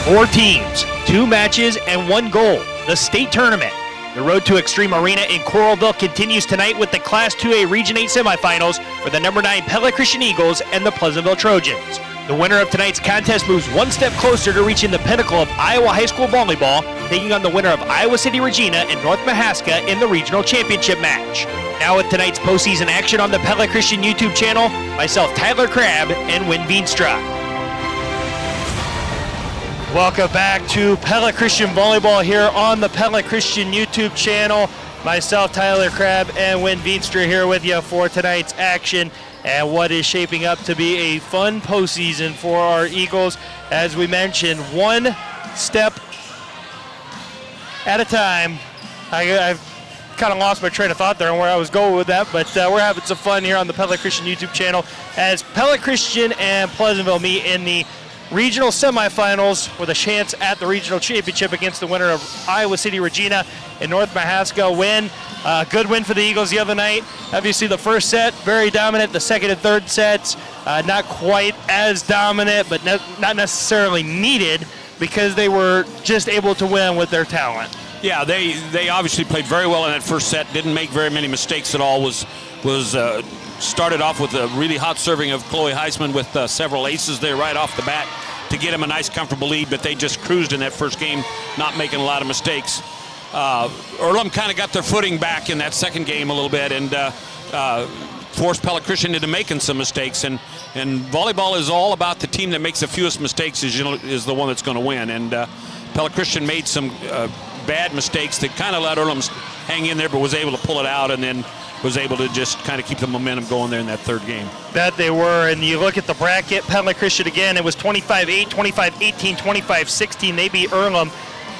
4 teams, 2 matches, and 1 goal. The state tournament. The road to Extreme Arena in Coralville continues tonight with the Class 2A Region 8 semifinals for the number 9 Pella Christian Eagles and the Pleasantville Trojans. The winner of tonight's contest moves 1 step closer to reaching the pinnacle of Iowa High School Volleyball, taking on the winner of Iowa City Regina and North Mahaska in the regional championship match. Now with tonight's postseason action on the Pella Christian YouTube channel, myself, Tyler Crabb, and Win Veenstra. Welcome back to Pella Christian Volleyball here on the Pella Christian YouTube channel. Myself, Tyler Crabb, and Win Veenstra here with you for tonight's action and what is shaping up to be a fun postseason for our Eagles. As we mentioned, 1 step at a time. I've kind of lost my train of thought there and where I was going with that, but we're having some fun here on the Pella Christian YouTube channel as Pella Christian and Pleasantville meet in the regional semifinals with a chance at the regional championship against the winner of Iowa City Regina and North Mahaska. Good win for the Eagles the other night. Obviously the first set, very dominant. The second and third sets, not quite as dominant, but not necessarily needed because they were just able to win with their talent. Yeah, they obviously played very well in that first set, didn't make very many mistakes at all, was started off with a really hot serving of Chloe Heisman with several aces there right off the bat to get him a nice, comfortable lead, but they just cruised in that first game, not making a lot of mistakes. Earlham kind of got their footing back in that second game a little bit and forced Pella Christian into making some mistakes. And volleyball is all about the team that makes the fewest mistakes is the one that's going to win. And Pella Christian made some bad mistakes that kind of let Earlham hang in there, but was able to pull it out and then was able to just kind of keep the momentum going there in that third game. That they were, and you look at the bracket, Pella Christian again, it was 25-8, 25-18, 25-16. They beat Earlham.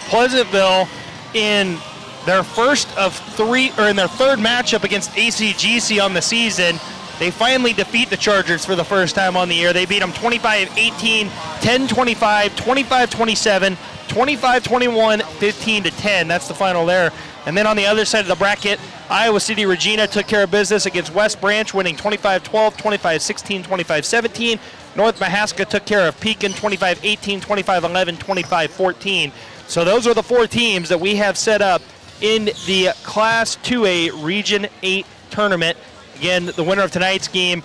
Pleasantville in their first of 3, or in their third matchup against ACGC on the season, they finally defeat the Chargers for the first time on the year. They beat them 25-18, 10-25, 25-27, 25-21, 15-10. That's the final there. And then on the other side of the bracket, Iowa City Regina took care of business against West Branch, winning 25-12, 25-16, 25-17. North Mahaska took care of Pekin, 25-18, 25-11, 25-14. So those are the 4 teams that we have set up in the Class 2A Region 8 tournament. Again, the winner of tonight's game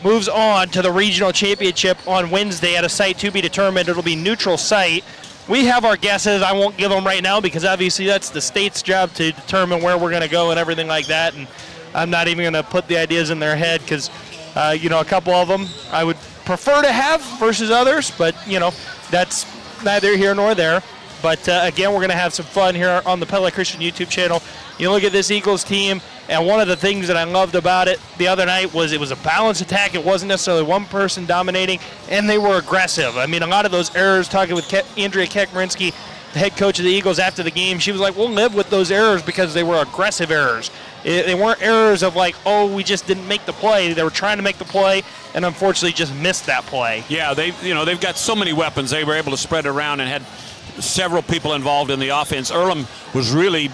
moves on to the regional championship on Wednesday at a site to be determined. It'll be neutral site. We have our guesses. I won't give them right now because obviously that's the state's job to determine where we're going to go and everything like that. And I'm not even going to put the ideas in their head because, a couple of them I would prefer to have versus others. But, that's neither here nor there. But, again, we're going to have some fun here on the Pella Christian YouTube channel. You look at this Eagles team, and one of the things that I loved about it the other night was it was a balanced attack. It wasn't necessarily one person dominating, and they were aggressive. I mean, a lot of those errors, talking with Andrea Kekmarinsky, the head coach of the Eagles after the game, she was like, we'll live with those errors because they were aggressive errors. They weren't errors of like, oh, we just didn't make the play. They were trying to make the play and unfortunately just missed that play. Yeah, they've got so many weapons. They were able to spread it around and had several people involved in the offense. Earlham was really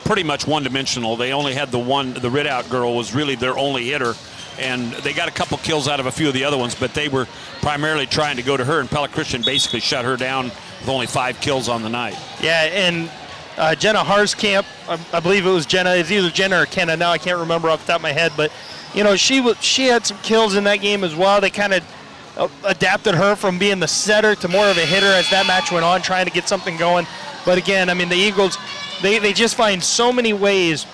pretty much one-dimensional. They only had the rid-out girl was really their only hitter, and they got a couple kills out of a few of the other ones, but they were primarily trying to go to her, and Pella Christian basically shut her down with only 5 kills on the night. Yeah, and Jenna Harskamp, I believe it was Jenna. It's either Jenna or Kenna. Now I can't remember off the top of my head, but she had some kills in that game as well. They kind of adapted her from being the setter to more of a hitter as that match went on, trying to get something going. But again, I mean, the Eagles, they just find so many ways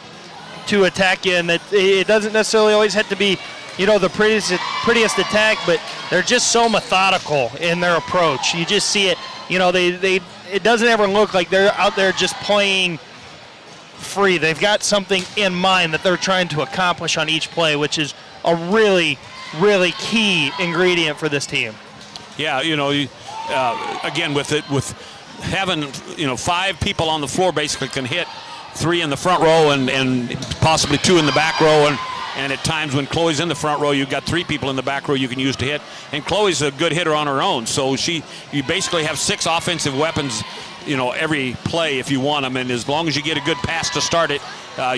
to attack you, and that it doesn't necessarily always have to be, the prettiest attack, but they're just so methodical in their approach. You just see it. It doesn't ever look like they're out there just playing free. They've got something in mind that they're trying to accomplish on each play, which is a really, really key ingredient for this team. Yeah, again, with having 5 people on the floor basically can hit 3 in the front row and possibly 2 in the back row, and at times when Chloe's in the front row, you've got 3 people in the back row you can use to hit, and Chloe's a good hitter on her own, so you basically have 6 offensive weapons every play if you want them. And as long as you get a good pass to start it,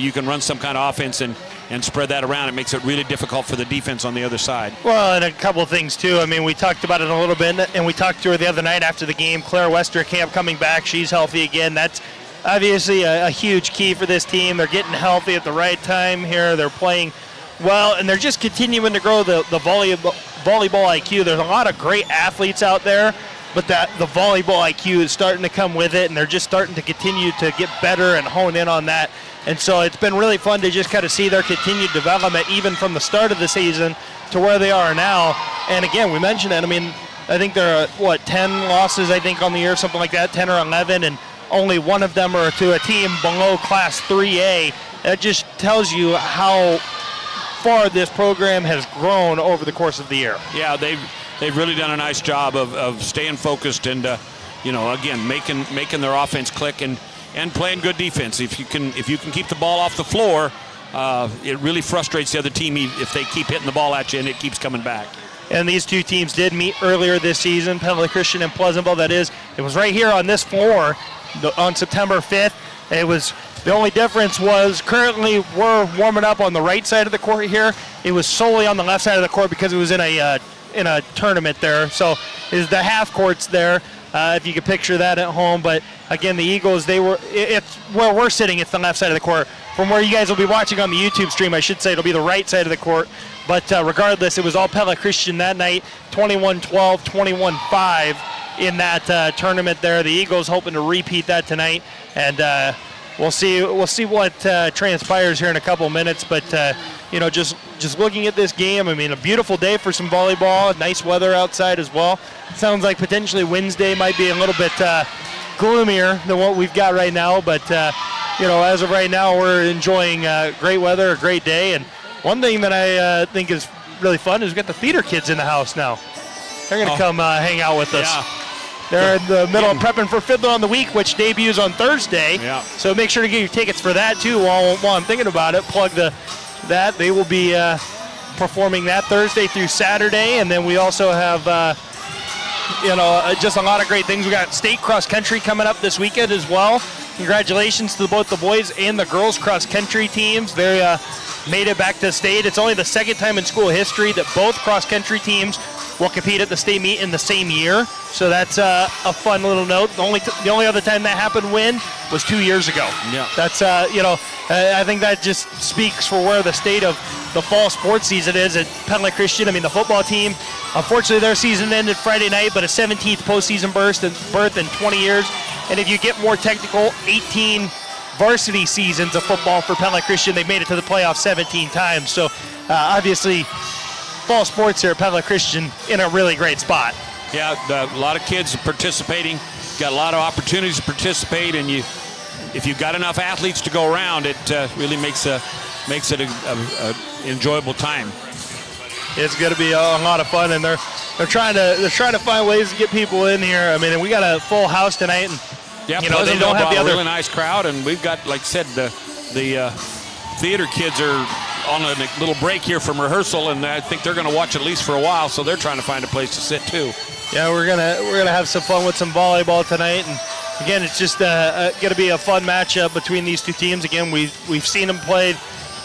you can run some kind of offense and spread that around. It makes it really difficult for the defense on the other side. Well, and a couple of things, too. I mean, we talked about it a little bit, and we talked to her the other night after the game. Claire Westerkamp coming back. She's healthy again. That's obviously a huge key for this team. They're getting healthy at the right time here. They're playing well, and they're just continuing to grow the volleyball IQ. There's a lot of great athletes out there, but the volleyball IQ is starting to come with it, and they're just starting to continue to get better and hone in on that. And so it's been really fun to just kind of see their continued development, even from the start of the season to where they are now. And again, we mentioned it. I mean, I think there are, 10 losses, I think, on the year, something like that, 10 or 11, and only one of them are to a team below Class 3A. That just tells you how far this program has grown over the course of the year. Yeah, they've really done a nice job of staying focused and, again, making their offense click and playing good defense. If you can keep the ball off the floor, it really frustrates the other team if they keep hitting the ball at you and it keeps coming back. And these two teams did meet earlier this season, Pella Christian and Pleasantville. That is, it was right here on this floor on September 5th. It was, the only difference was currently we're warming up on the right side of the court here. It was solely on the left side of the court because it was in a tournament there. So is the half courts there, if you could picture that at home. But again, the Eagles, it's where we're sitting, it's the left side of the court. From where you guys will be watching on the YouTube stream, I should say, it'll be the right side of the court. But regardless, it was all Pella Christian that night, 21-12, 21-5 in that tournament there. The Eagles hoping to repeat that tonight, and we'll see what transpires here in a couple minutes. But just looking at this game, I mean, a beautiful day for some volleyball, nice weather outside as well. Sounds like potentially Wednesday might be a little bit gloomier than what we've got right now, but as of right now, we're enjoying great weather, a great day. And one thing that I think is really fun is we've got the theater kids in the house now. They're going to come hang out with us. Yeah. They're in the middle of prepping for Fiddler on the Week, which debuts on Thursday. Yeah. So make sure to get your tickets for that, too, while I'm thinking about it. Plug that. They will be performing that Thursday through Saturday. And then we also have, just a lot of great things. We got state cross country coming up this weekend as well. Congratulations to both the boys and the girls cross country teams. They made it back to state. It's only the second time in school history that both cross country teams will compete at the state meet in the same year. So that's a fun little note. The only other time that happened was 2 years ago. Yeah. That's I think that just speaks for where the state of the fall sports season is at Pella Christian. I mean, the football team, unfortunately, their season ended Friday night, but a 17th postseason berth in 20 years. And if you get more technical, 18 varsity seasons of football for Pella Christian. They've made it to the playoffs 17 times. So obviously, fall sports here at Pella Christian in a really great spot. Yeah, a lot of kids participating. Got a lot of opportunities to participate, and if you've got enough athletes to go around, it really makes it a enjoyable time. It's going to be a lot of fun, and they're trying to find ways to get people in here. I mean, we got a full house tonight, and yeah, they don't have the other really nice crowd, and we've got, like I said, the theater kids are on a little break here from rehearsal, and I think they're going to watch at least for a while, so they're trying to find a place to sit too. Yeah, we're gonna have some fun with some volleyball tonight, and again, it's just going to be a fun matchup between these two teams. Again, we've seen them played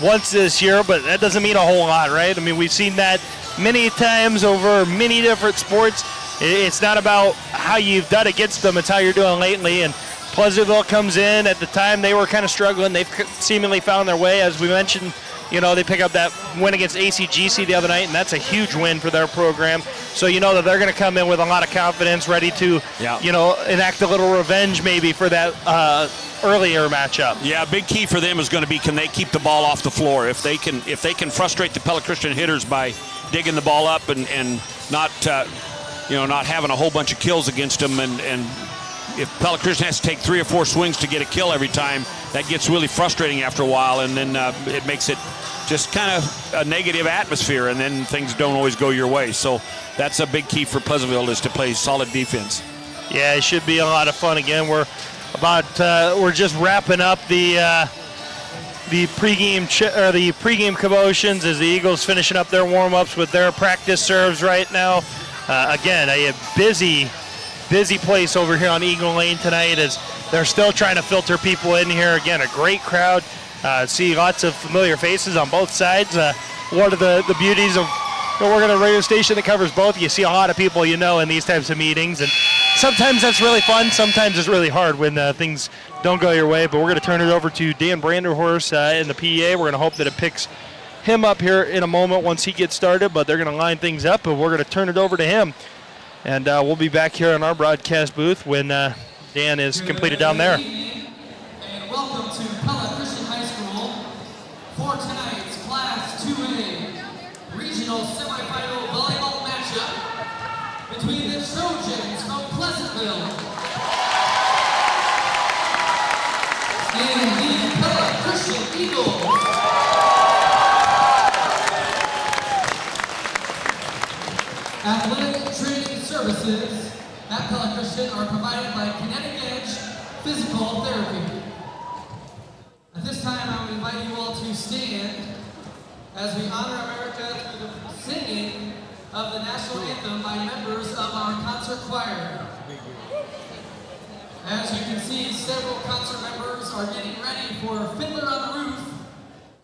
once this year, but that doesn't mean a whole lot, right? I mean, we've seen that many times over many different sports. It's not about how you've done against them, it's how you're doing lately. And Pleasantville comes in. At the time, they were kind of struggling. They've seemingly found their way. As we mentioned, they pick up that win against ACGC the other night, and that's a huge win for their program. So you know that they're going to come in with a lot of confidence, ready to, enact a little revenge maybe for that earlier matchup. Yeah, big key for them is going to be, can they keep the ball off the floor? If they can frustrate the Pella Christian hitters by digging the ball up and not having a whole bunch of kills against them, and if Pella Christian has to take 3 or 4 swings to get a kill every time, that gets really frustrating after a while, and then it makes it just kind of a negative atmosphere, and then things don't always go your way. So that's a big key for Pleasantville, is to play solid defense. Yeah, it should be a lot of fun. Again, we're just wrapping up the pregame commotions as the Eagles finishing up their warm-ups with their practice serves right now. Again, a busy busy place over here on Eagle Lane tonight as they're still trying to filter people in here. Again, a great crowd. See lots of familiar faces on both sides. One of the beauties of working at a radio station that covers both, you see a lot of people you know in these types of meetings, and sometimes that's really fun, sometimes it's really hard when things don't go your way. But we're going to turn it over to Dan Branderhorst in the PA. We're going to hope that it picks him up here in a moment once he gets started, but they're going to line things up, and we're going to turn it over to him. And we'll be back here in our broadcast booth when Dan is completed down there. And welcome to Pella Christian High School for tonight's Class 2A Regional Semifinal Volleyball matchup between the Trojans from Pleasantville and the Pella Christian Eagles. Athletic training services at Pella Christian are provided by Kinetic Edge Physical Therapy. At this time, I would invite you all to stand as we honor America through the singing of the national anthem by members of our concert choir. As you can see, several concert members are getting ready for Fiddler on the Roof,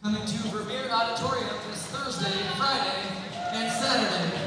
coming to Vermeer Auditorium this Thursday, Friday, and Saturday.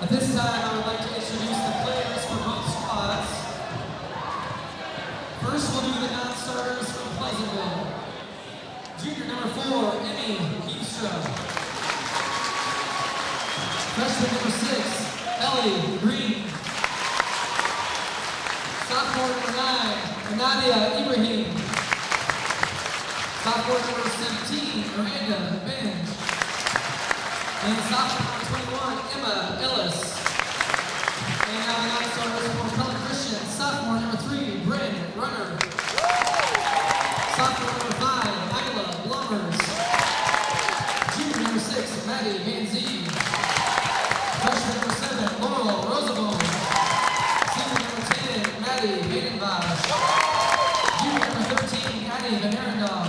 At this time, I would like to introduce the players for both squads. First, we'll do the non-starters from Pleasantville. Junior number 4, Emmy Heemstra. Freshman number 6, Ellie Green. Sophomore number 9, Nadia Ibrahim. Sophomore number 17, Miranda Benj. And sophomore number 21, Emma Ellis. And now the non-starters for Pella Christian. Sophomore number 3, Bryn Runner. Sophomore number 5, Ayla Blummers. Junior number 6, Maddie Van Zee. Freshman number 7, Laurel Roosevelt. Senior number 10, Maddie Haydenbosch. Junior number 13, Addie Van Arendal.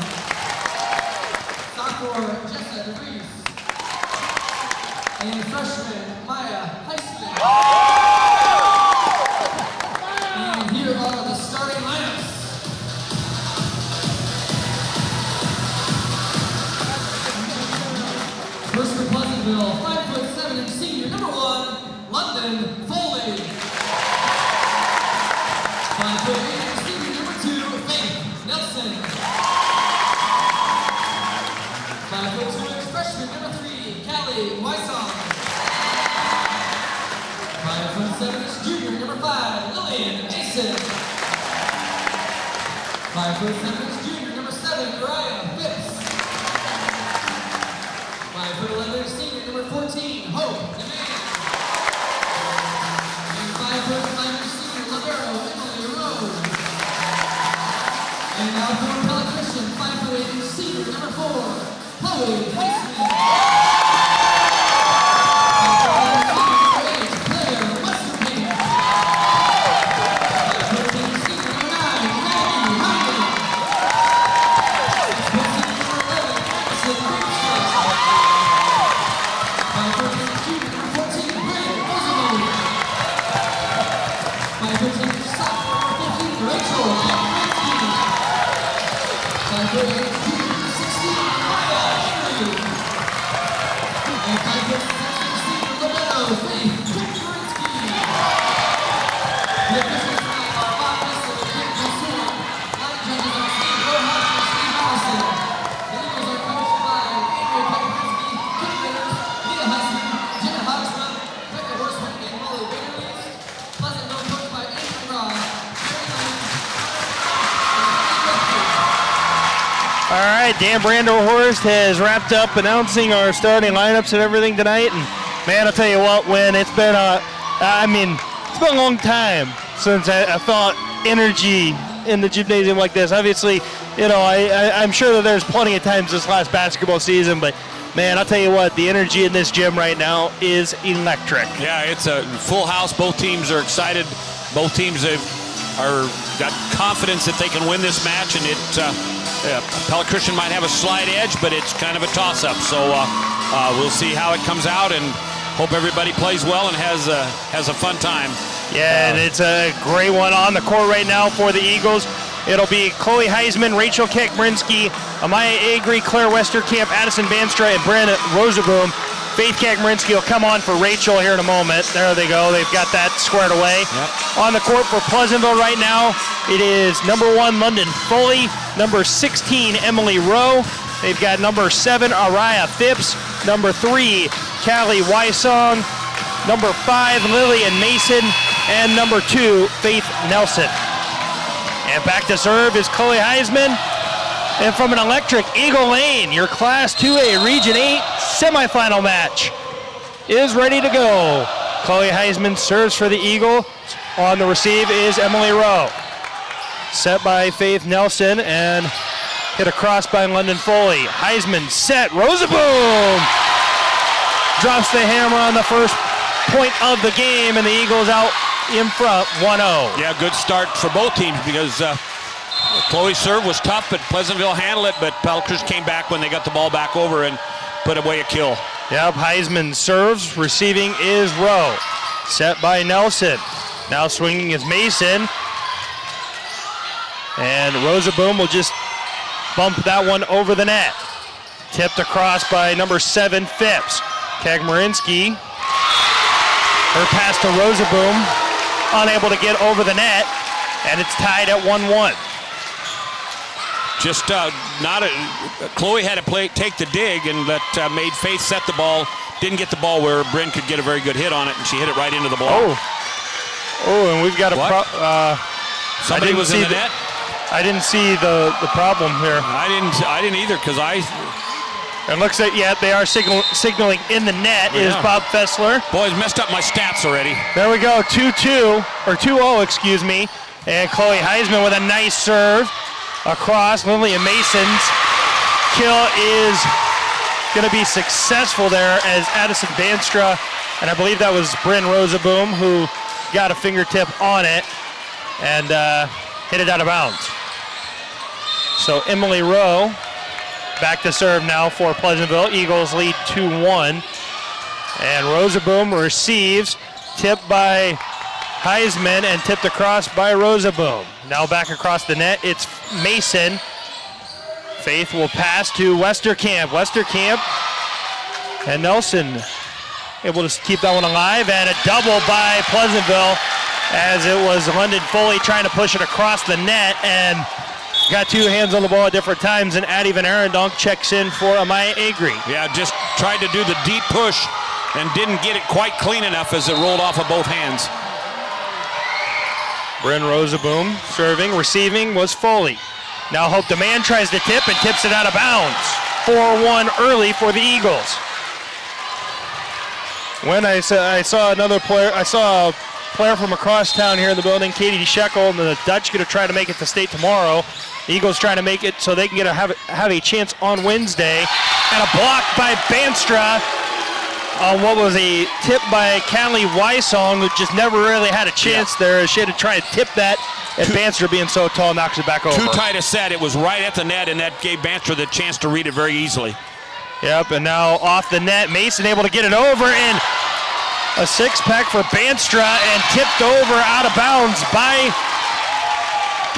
Sophomore, Jessa DeVries. And freshman, Maya Heisman. And here are the starting lineups. First for Pleasantville, 5'7" senior, number 1, London Foley. 5'8" senior, number 2, Faith Nelson. 5'2" freshman, number 3, Callie Wysong. 5'7" junior, number 5, Lillian Mason. 5'7" junior, number 7, Mariah Phipps. 5'11" senior, number Hope Demand. And 5'5" senior libero, Emily Rose. And now for Pella Christian, 5'8" senior number 4, Chloe Heisman. All right, Dan Branderhorst has wrapped up announcing our starting lineups and everything tonight. And man, I'll tell you what, when it's been it's been a long time since I felt energy in the gymnasium like this. Obviously, you know, I'm sure that there's plenty of times this last basketball season, but man, I'll tell you what, the energy in this gym right now is electric. Yeah, it's a full house. Both teams are excited. Both teams are got confidence that they can win this match, and Pella Christian might have a slight edge, but it's kind of a toss-up. So we'll see how it comes out, and hope everybody plays well and has a fun time. Yeah, and it's a great one on the court right now for the Eagles. It'll be Chloe Heisman, Rachel Kekmerinsky, Amaya Agri, Claire Westerkamp, Addison Banstra, and Brenna Rosaboom. Faith Kekmerinsky will come on for Rachel here in a moment. There they go. They've got that squared away. Yep. On the court for Pleasantville right now, it is number 1, London Foley, number 16, Emily Rowe. They've got number 7, Araya Phipps, number 3, Callie Wysong, number 5, Lillian Mason, and number 2, Faith Nelson. And back to serve is Chloe Heisman. And from an electric Eagle Lane, your Class 2A Region 8 semifinal match is ready to go. Chloe Heisman serves for the Eagle. On the receive is Emily Rowe. Set by Faith Nelson and hit across by London Foley. Heisman set, Rosaboom! Drops the hammer on the first point of the game, and the Eagles out in front, 1-0. Yeah, good start for both teams because Chloe's serve was tough, but Pleasantville handled it, but Pella Christian came back when they got the ball back over and put away a kill. Yep, Heisman serves, receiving is Rowe. Set by Nelson. Now swinging is Mason. And Rosaboom will just bump that one over the net. Tipped across by number 7, Phipps. Kekmerinsky. Her pass to Rosaboom, unable to get over the net, and it's tied at 1-1. Just Chloe had to take the dig, and that made Faith set the ball. Didn't get the ball where Bryn could get a very good hit on it, and she hit it right into the block. Oh, and we've got somebody was in the net. I didn't see the problem here. I didn't either because It looks like, yeah, they are signaling in the net is Bob Fessler. Boys, messed up my stats already. There we go, 2-2, or 2-0, excuse me. And Chloe Heisman with a nice serve across. Lillian Mason's kill is going to be successful there as Addison Banstra, and I believe that was Bryn Rosaboom who got a fingertip on it and hit it out of bounds. So Emily Rowe back to serve now for Pleasantville. Eagles lead 2-1. And Rosaboom receives, tipped by Heisman and tipped across by Rosaboom. Now back across the net, it's Mason. Faith will pass to Westerkamp. Westerkamp and Nelson able to keep that one alive, and a double by Pleasantville as it was London Foley trying to push it across the net and got two hands on the ball at different times, and Addie Van Arendonk checks in for Amaya Agri. Yeah, just tried to do the deep push and didn't get it quite clean enough as it rolled off of both hands. Bryn Rosaboom serving, receiving was Foley. Now Hope Demand tries to tip and tips it out of bounds. 4-1 early for the Eagles. When I saw another player, I saw a player from across town here in the building, Katie Shekel, and the Dutch going to try to make it to state tomorrow. The Eagles trying to make it so they can have a chance on Wednesday. And a block by Banstra on what was a tip by Callie Wysong, who just never really had a chance there. She had to try and tip that, and Banstra being so tall knocks it back over. Too tight a set. It was right at the net, and that gave Banstra the chance to read it very easily. Yep, and now off the net, Mason able to get it over, and a six-pack for Banstra, and tipped over out of bounds by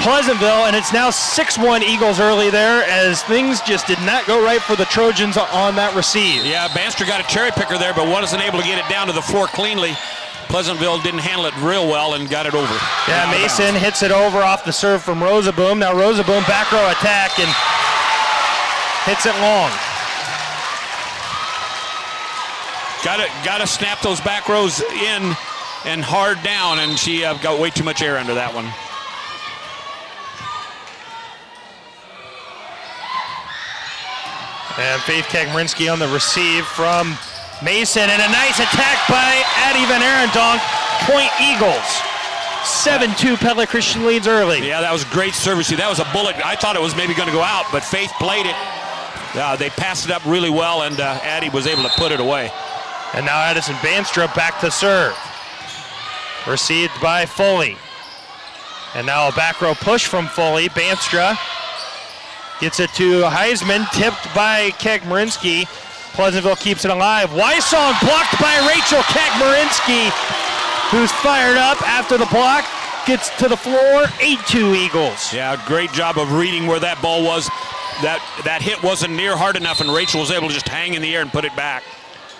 Pleasantville, and it's now 6-1 Eagles early there, as things just did not go right for the Trojans on that receive. Yeah, Banstra got a cherry picker there, but wasn't able to get it down to the floor cleanly. Pleasantville didn't handle it real well and got it over. Yeah, Mason hits it over off the serve from Rosaboom. Now Rosaboom back row attack and hits it long. Got to snap those back rows in and hard down, and she got way too much air under that one. And Faith Kagmerinsky on the receive from Mason, and a nice attack by Addie Van Arendonk. Point Eagles. 7-2 Pella Christian leads early. Yeah, that was great service. That was a bullet. I thought it was maybe going to go out, but Faith played it. They passed it up really well, and Addie was able to put it away. And now Addison Banstra back to serve. Received by Foley. And now a back row push from Foley. Banstra gets it to Heisman, tipped by Kagmerinsky. Pleasantville keeps it alive. Wysong blocked by Rachel Kagmerinsky, who's fired up after the block. Gets to the floor, 8-2 Eagles. Yeah, great job of reading where that ball was. That hit wasn't near hard enough, and Rachel was able to just hang in the air and put it back.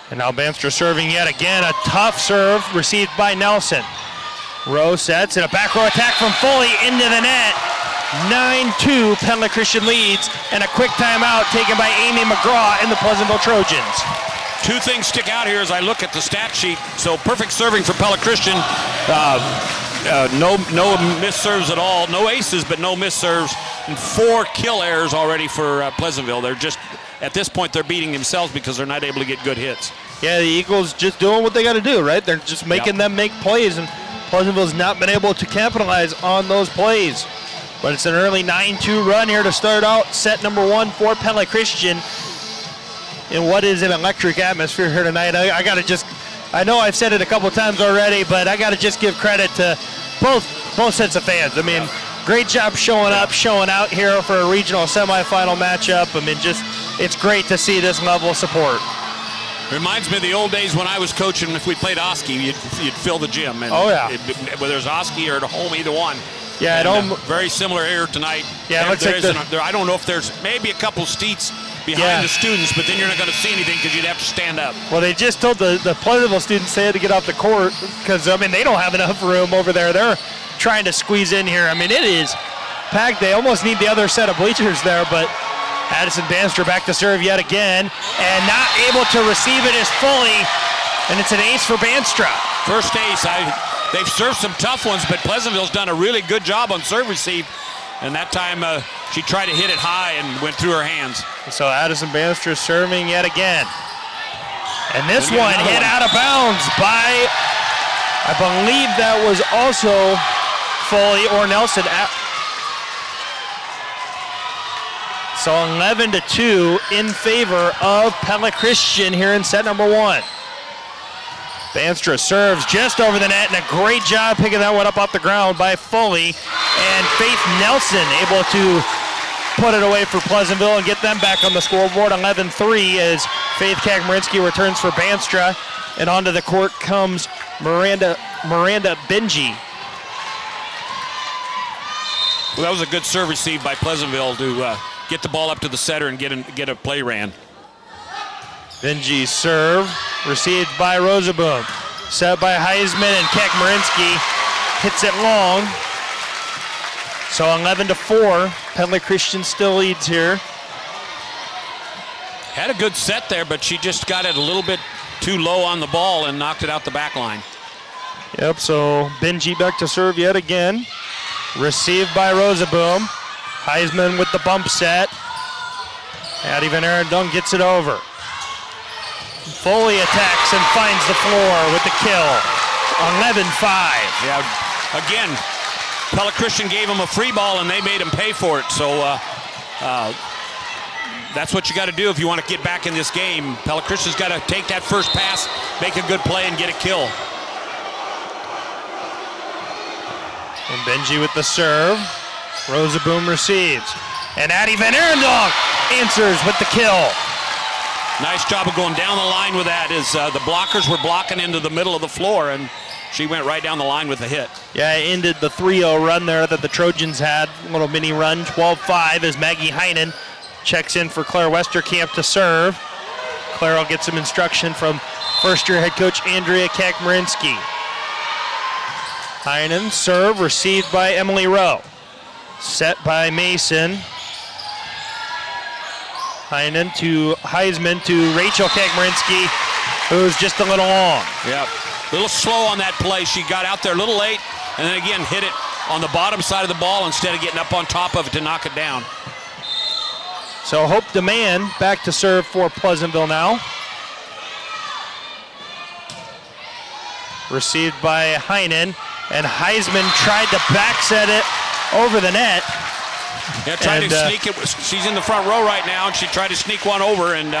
And now Banstra serving yet again. A tough serve received by Nelson. Rowe sets, and a back row attack from Foley into the net. 9-2 Pella Christian leads, and a quick timeout taken by Amy McGraw and the Pleasantville Trojans. Two things stick out here as I look at the stat sheet. So perfect serving for Pella Christian. No missed serves at all. No aces, but no missed serves. And 4 kill errors already for Pleasantville. They're just, at this point, they're beating themselves because they're not able to get good hits. Yeah, the Eagles just doing what they got to do, right? They're just making them make plays, and Pleasantville's not been able to capitalize on those plays. But it's an early 9-2 run here to start out set number 1 for Pella Christian in what is an electric atmosphere here tonight. I got to just, I know I've said it a couple times already, but I got to just give credit to both sets of fans. I mean, great job showing up, showing out here for a regional semifinal matchup. I mean, just, it's great to see this level of support. Reminds me of the old days when I was coaching. If we played Oski, you'd fill the gym. And oh, yeah. Whether it's Oski or at home, either one. Yeah, at home. Very similar here tonight. Yeah, it looks like I don't know if there's maybe a couple seats behind the students, but then you're not going to see anything because you'd have to stand up. Well, they just told the Pleasantville students they had to get off the court because, I mean, they don't have enough room over there. They're trying to squeeze in here. I mean, it is packed. They almost need the other set of bleachers there, but Addison Banstra back to serve yet again, and not able to receive it is Foley, and it's an ace for Banstra. First ace. They've served some tough ones, but Pleasantville's done a really good job on serve receive, and that time she tried to hit it high and went through her hands. So Addison Banstra serving yet again. And this one hit out of bounds by, I believe that was also Foley or Nelson. So 11-2 in favor of Pella Christian here in set number 1. Banstra serves just over the net, and a great job picking that one up off the ground by Foley. And Faith Nelson able to put it away for Pleasantville and get them back on the scoreboard. 11-3 as Faith Kagmerinsky returns for Banstra. And onto the court comes Miranda Benji. Well, that was a good serve receive by Pleasantville to get the ball up to the setter and get a play ran. Benji serve, received by Rosaboom. Set by Heisman, and Kagmerinsky hits it long. So 11-4, Pella Christian still leads here. Had a good set there, but she just got it a little bit too low on the ball and knocked it out the back line. Yep, so Benji back to serve yet again. Received by Rosaboom. Heisman with the bump set. Addie Van Arendonk gets it over. Foley attacks and finds the floor with the kill. 11-5. Yeah, again, Pella Christian gave him a free ball and they made him pay for it. So that's what you got to do if you want to get back in this game. Pella Christian's got to take that first pass, make a good play, and get a kill. And Benji with the serve. Rosaboom receives. And Addie Van Arendonk answers with the kill. Nice job of going down the line with that as the blockers were blocking into the middle of the floor, and she went right down the line with the hit. Yeah, it ended the 3-0 run there that the Trojans had. A little mini run, 12-5 as Maggie Heinen checks in for Claire Westerkamp to serve. Claire will get some instruction from first-year head coach Andrea Kakmarinsky. Heinen, serve, received by Emily Rowe. Set by Mason. Heinen to Heisman to Rachel Kakmarinsky, who's just a little long. Yeah, a little slow on that play. She got out there a little late and then again hit it on the bottom side of the ball instead of getting up on top of it to knock it down. So Hope Demand back to serve for Pleasantville now. Received by Heinen, and Heisman tried to back set it over the net. Yeah, tried to sneak it. She's in the front row right now, and she tried to sneak one over and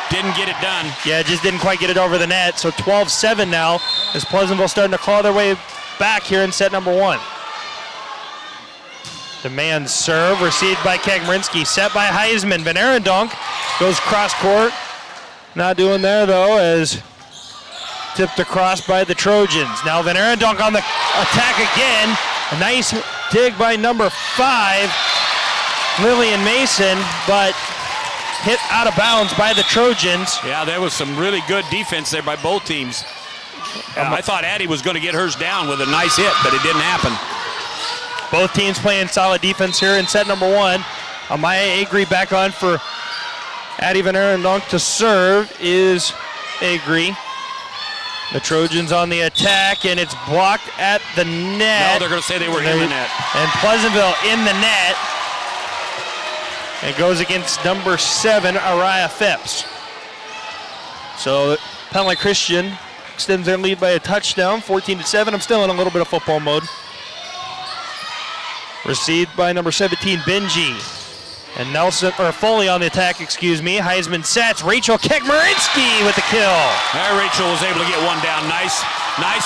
didn't get it done. Yeah, just didn't quite get it over the net. So 12-7 now as Pleasantville starting to claw their way back here in set number 1. Demand serve, received by Kakmarinsky, set by Heisman. Van Arendonk goes cross court. Not doing there though, as tipped across by the Trojans. Now Van Arendonk on the attack again. A nice dig by number 5, Lillian Mason, but hit out of bounds by the Trojans. Yeah, there was some really good defense there by both teams. I thought Addie was going to get hers down with a nice hit, but it didn't happen. Both teams playing solid defense here in set number 1. Amaya Agri back on for Addie Van Arendonk to serve is Agri. The Trojans on the attack, and it's blocked at the net. No, they're going to say they were in the net. And Pleasantville in the net. It goes against number 7, Araya Phipps. So Pella Christian extends their lead by a touchdown, 14-7. I'm still in a little bit of football mode. Received by number 17, Benji. And Foley on the attack, Heisman sets. Rachel Kakmarinsky with the kill. There, Rachel was able to get one down. Nice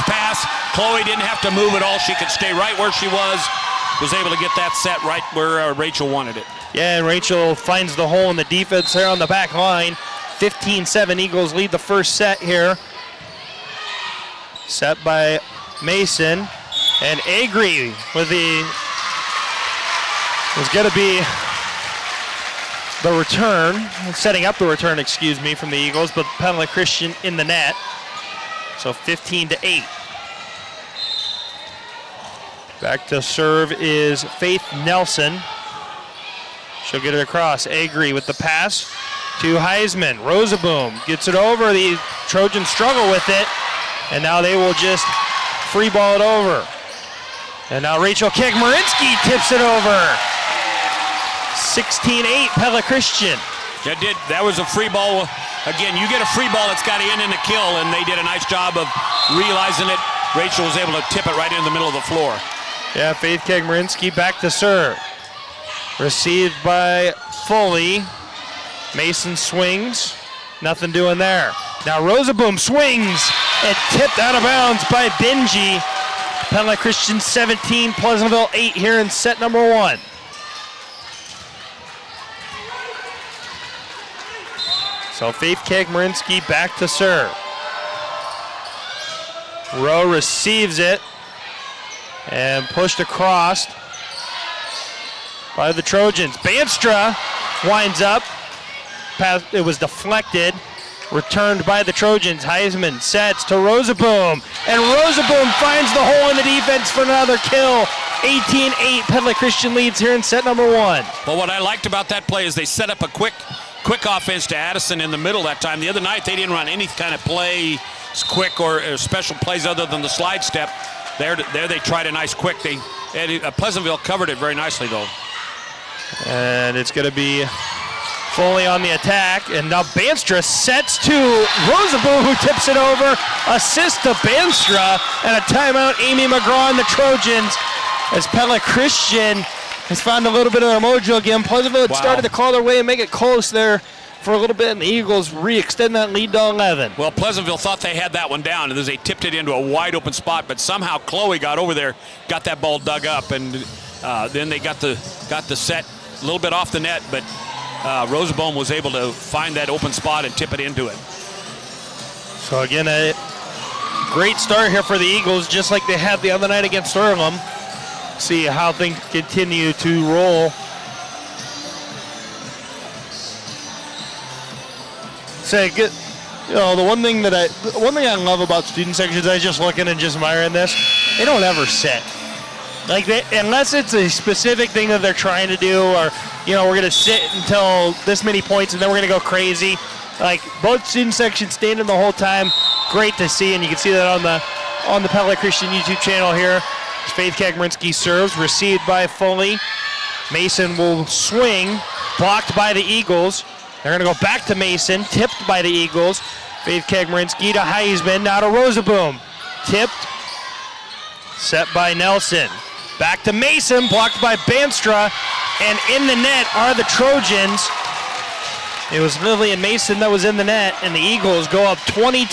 pass. Chloe didn't have to move at all. She could stay right where she was able to get that set right where Rachel wanted it. Yeah, and Rachel finds the hole in the defense there on the back line. 15-7, Eagles lead the first set here. Set by Mason. And Agri with was going to be the return, setting up the return, from the Eagles, but Pella Christian in the net. So 15-8. Back to serve is Faith Nelson. She'll get it across. Agri with the pass to Heisman. Rosaboom gets it over. The Trojans struggle with it, and now they will just free ball it over. And now Rachel Kakmarinsky tips it over. 16-8, Pella Christian. That was a free ball. Again, you get a free ball, it's got to end in a kill, and they did a nice job of realizing it. Rachel was able to tip it right in the middle of the floor. Yeah, Faith Kakmarinsky back to serve. Received by Foley. Mason swings. Nothing doing there. Now Rosaboom swings and tipped out of bounds by Benji. Pella Christian 17, Pleasantville 8 here in set number 1. So Faith Kakmarinsky back to serve. Rowe receives it and pushed across by the Trojans. Banstra winds up. It was deflected. Returned by the Trojans. Heisman sets to Rosaboom. And Rosaboom finds the hole in the defense for another kill. 18-8, Pella Christian leads here in set number 1. Well, what I liked about that play is they set up a quick offense to Addison in the middle that time. The other night, they didn't run any kind of play, quick or special plays other than the slide step. There they tried a nice quick. Pleasantville covered it very nicely, though. And it's going to be Foley on the attack, and now Banstra sets to Rosaboom, who tips it over. Assist to Banstra, and a timeout, Amy McGraw and the Trojans, as Pella Christian has found a little bit of their mojo again. Pleasantville had started to claw their way and make it close there for a little bit, and the Eagles re-extend that lead to 11. Well, Pleasantville thought they had that one down, and as they tipped it into a wide open spot, but somehow Chloe got over there, got that ball dug up, and then they got the set a little bit off the net, but Rosaboom was able to find that open spot and tip it into it. So again, a great start here for the Eagles, just like they had the other night against Earlham. See how things continue to roll. Say, the one thing I love about student sections, I just looking and just admiring this, they don't ever sit. Like unless it's a specific thing that they're trying to do, or we're gonna sit until this many points and then we're gonna go crazy. Like both student sections standing the whole time, great to see, and you can see that on the Pella Christian YouTube channel here. Faith Kagmerinsky serves, received by Foley. Mason will swing, blocked by the Eagles. They're gonna go back to Mason, tipped by the Eagles. Faith Kagmerinsky to Heisman, now to Rosaboom. Tipped, set by Nelson. Back to Mason, blocked by Banstra, and in the net are the Trojans. It was Lillian Mason that was in the net, and the Eagles go up 20-8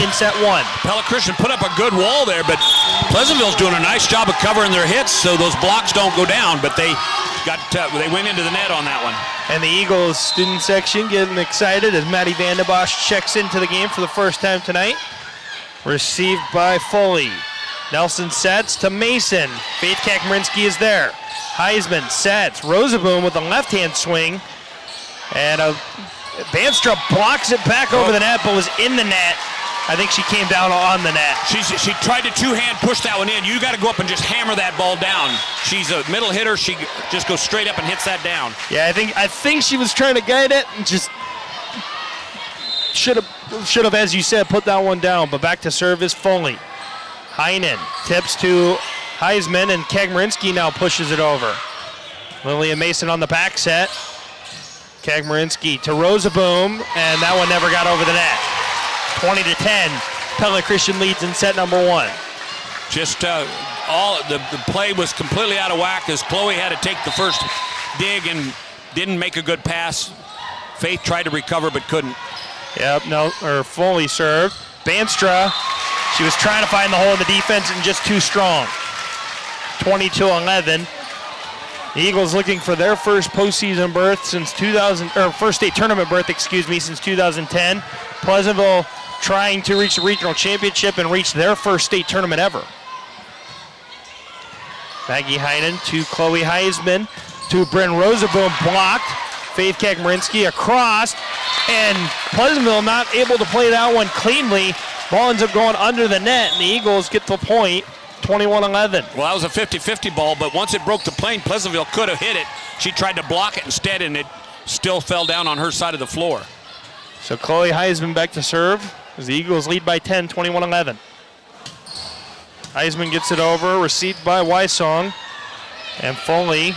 in set one. Pella Christian put up a good wall there, but Pleasantville's doing a nice job of covering their hits so those blocks don't go down, but they went into the net on that one. And the Eagles student section getting excited as Maddie Vandenbosch checks into the game for the first time tonight. Received by Foley. Nelson sets to Mason. Faith Kagmerinsky is there. Heisman sets. Rosaboom with a left-hand swing. And Banstra blocks it back over the net, but was in the net. I think she came down on the net. She tried to two-hand push that one in. You got to go up and just hammer that ball down. She's a middle hitter. She just goes straight up and hits that down. Yeah, I think she was trying to guide it and just should have, as you said, put that one down. But back to service, Foley. Heinen tips to Heisman, and Kagmerinsky now pushes it over. Lillian Mason on the back set. Kagmerinsky to Rosaboom, and that one never got over the net. 20-10, Pella Christian leads in set number one. Just the play was completely out of whack as Chloe had to take the first dig and didn't make a good pass. Faith tried to recover but couldn't. Yep, Foley served. Banstra, she was trying to find the hole in the defense and just too strong. 20-11. The Eagles looking for their first postseason berth since first state tournament berth, since 2010. Pleasantville trying to reach the regional championship and reach their first state tournament ever. Maggie Heinen to Chloe Heisman to Bryn Rosaboom, blocked. Faith Kagmerinsky across, and Pleasantville not able to play that one cleanly. Ball ends up going under the net, and the Eagles get the point, 21-11. Well, that was a 50-50 ball, but once it broke the plane, Pleasantville could have hit it. She tried to block it instead, and it still fell down on her side of the floor. So Chloe Heisman back to serve as the Eagles lead by 10, 21-11. Heisman gets it over, received by Wysong, and Foley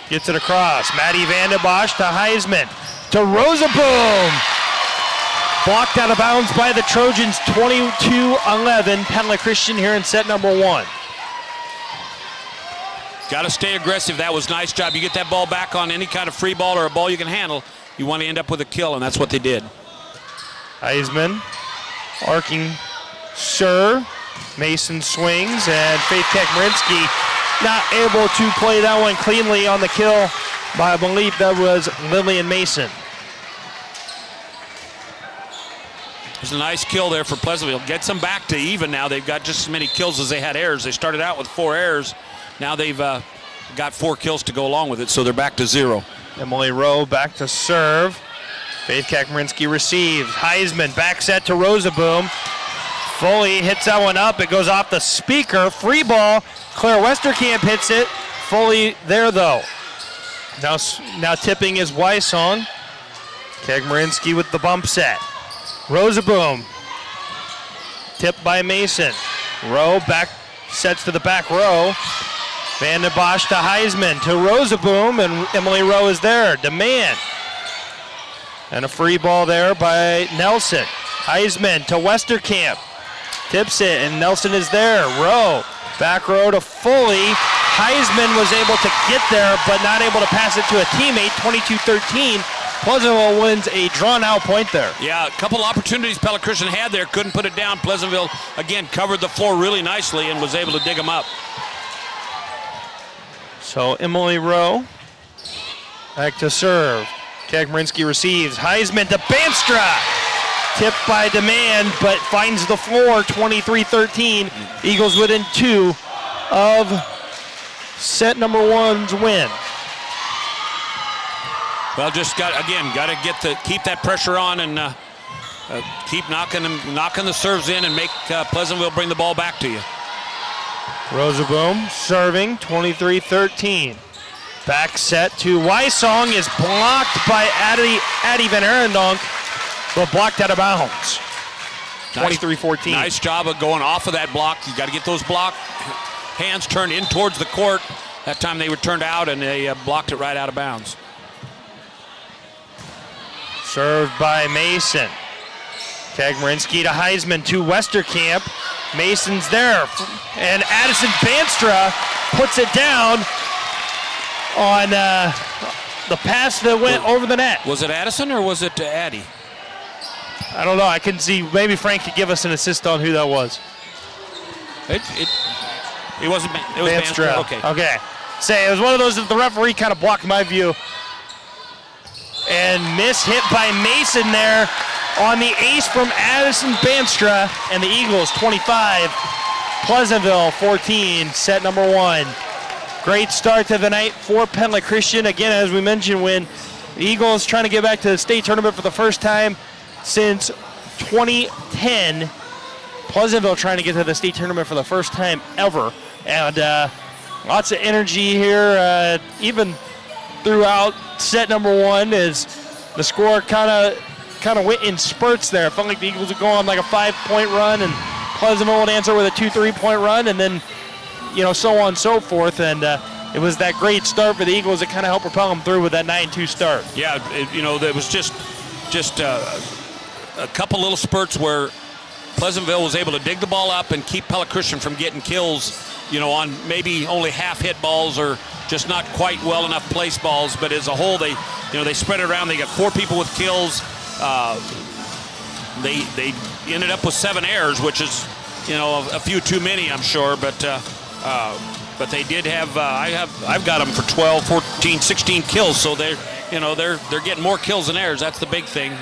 gets it across. Maddie Vandenbosch to Heisman, to Rosaboom. Blocked out of bounds by the Trojans, 22-11. Pella Christian here in set number one. Got to stay aggressive. That was a nice job. You get that ball back on any kind of free ball or a ball you can handle, you want to end up with a kill, and that's what they did. Heisman, arcing serve. Mason swings, and Faith Kagmerinsky not able to play that one cleanly on the kill by, I believe that was Lillian Mason. There's a nice kill there for Pleasantville. Gets them back to even now. They've got just as many kills as they had errors. They started out with 4 errors. Now they've got 4 kills to go along with it, so they're back to 0. Emily Rowe back to serve. Faith Kagmerinsky receives. Heisman back set to Rosaboom. Foley hits that one up. It goes off the speaker. Free ball. Claire Westerkamp hits it. Foley there though. Now tipping is Wysong. Kagmerinsky with the bump set. Rosaboom. Tipped by Mason. Rowe back sets to the back row. Van den Bosch to Heisman to Rosaboom, and Emily Rowe is there. Demand. And a free ball there by Nelson. Heisman to Westerkamp. Tips it, and Nelson is there. Rowe, back row to Foley. Heisman was able to get there, but not able to pass it to a teammate, 22-13. Pleasantville wins a drawn-out point there. Yeah, a couple opportunities Pella Christian had there, couldn't put it down. Pleasantville, again, covered the floor really nicely and was able to dig them up. So Emily Rowe, back to serve. Kagmarinsky receives. Heisman to Banstra. Tipped by Demand, but finds the floor, 23-13. Eagles within 2 of set number 1's win. Well, just got to keep that pressure on and keep knocking the serves in and make Pleasantville bring the ball back to you. Rosaboom serving, 23-13. Back set to Wysong is blocked by Addie Van Arendonk, but blocked out of bounds. 23-14. Nice job of going off of that block. You got to get those hands turned in towards the court. That time they were turned out and they blocked it right out of bounds. Served by Mason. Kagmarinsky to Heisman to Westerkamp. Mason's there, and Addison Banstra puts it down on the pass that went over the net. Was it Addison or was it Addie? I don't know. I couldn't see. Maybe Frank could give us an assist on who that was. It wasn't. It was Banstra. Okay. Say it was one of those that the referee kind of blocked my view. And miss hit by Mason there on the ace from Addison Banstra, and the Eagles 25, Pleasantville 14, set number 1. Great start to the night for Pella Christian. Again, as we mentioned, when the Eagles trying to get back to the state tournament for the first time since 2010, Pleasantville trying to get to the state tournament for the first time ever. And lots of energy here, even throughout set number 1, as the score kind of went in spurts there. It felt like the Eagles would go on like a 5-point run, and Pleasantville would answer with a 2-3-point run, and then, so on and so forth. And it was that great start for the Eagles that kind of helped propel them through with that 9-2 start. Yeah, there was just a couple little spurts where Pleasantville was able to dig the ball up and keep Pella Christian from getting kills, on maybe only half-hit balls or just not quite well enough placed balls. But as a whole, they spread it around. They got 4 people with kills. They ended up with 7 errors, which is, a few too many, I'm sure. But they did have. I've got them for 12, 14, 16 kills. So they're getting more kills than errors. That's the big thing.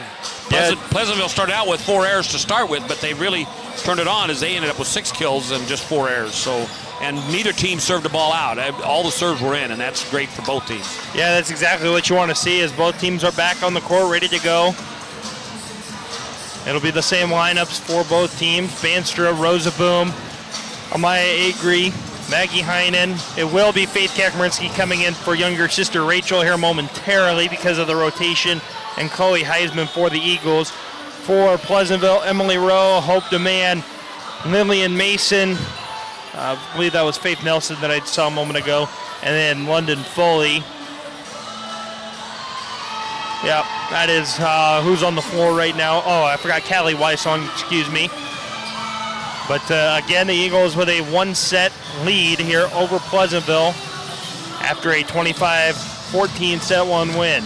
Pleasantville started out with 4 errors to start with, but they really turned it on as they ended up with 6 kills and just 4 errors. So. And neither team served the ball out. All the serves were in, and that's great for both teams. Yeah, that's exactly what you want to see, as both teams are back on the court, ready to go. It'll be the same lineups for both teams. Banstra, Rosaboom, Amaya Agri, Maggie Heinen. It will be Faith Kagmarinsky coming in for younger sister Rachel here momentarily because of the rotation, and Chloe Heisman for the Eagles. For Pleasantville, Emily Rowe, Hope Demand, Lillian Mason, I believe that was Faith Nelson that I saw a moment ago, and then London Foley. Yeah, that is who's on the floor right now. Oh, I forgot Callie Wysong, excuse me. But again, the Eagles with a 1-set lead here over Pleasantville after a 25-14 set 1 win.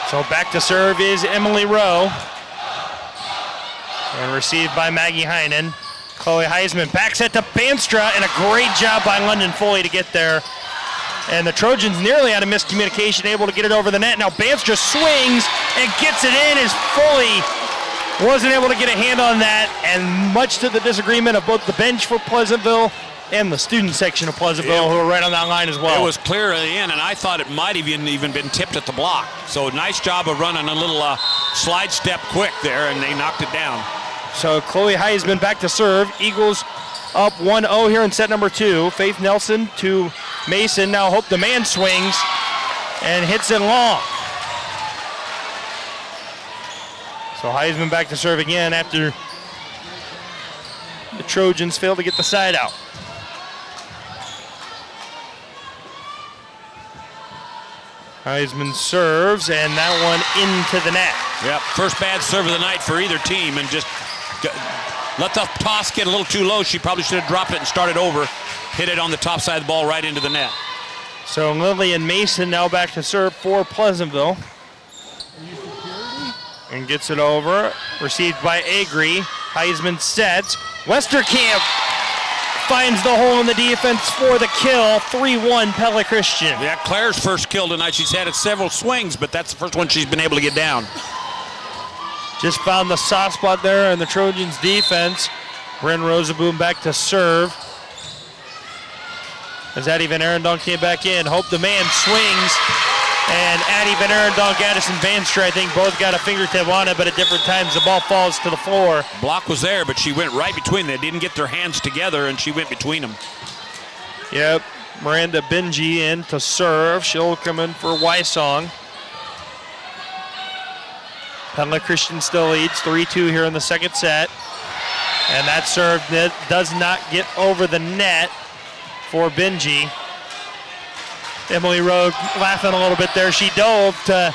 So back to serve is Emily Rowe. And received by Maggie Heinen. Chloe Heisman back set to Banstra, and a great job by London Foley to get there. And the Trojans nearly out of miscommunication, able to get it over the net. Now Banstra swings and gets it in as Foley wasn't able to get a hand on that, and much to the disagreement of both the bench for Pleasantville and the student section of Pleasantville, who are right on that line as well. It was clear at the end, and I thought it might have even been tipped at the block. So nice job of running a little slide step quick there, and they knocked it down. So Chloe Heisman back to serve. Eagles up 1-0 here in set number 2. Faith Nelson to Mason. Now Hope Demand swings and hits it long. So Heisman back to serve again after the Trojans failed to get the side out. Heisman serves, and that one into the net. Yep, first bad serve of the night for either team, and just let the toss get a little too low. She probably should have dropped it and started over. Hit it on the top side of the ball right into the net. So Lillian Mason now back to serve for Pleasantville. And gets it over. Received by Agri. Heisman sets. Westerkamp finds the hole in the defense for the kill. 3-1 Pella Christian. Yeah, Claire's first kill tonight. She's had several swings, but that's the first one she's been able to get down. Just found the soft spot there in the Trojans defense. Bryn Rosaboom back to serve. As Addie Van Arendonk came back in. Hope the man swings. And Addie Van Arendonk, Addison Vanstra, I think both got a fingertip on it, but at different times the ball falls to the floor. Block was there, but she went right between them. They didn't get their hands together, and she went between them. Yep, Miranda Benji in to serve. She'll come in for Wysong. Pella Christian still leads 3-2 here in the second set. And that serve does not get over the net for Benji. Emily Rowe laughing a little bit there. She dove to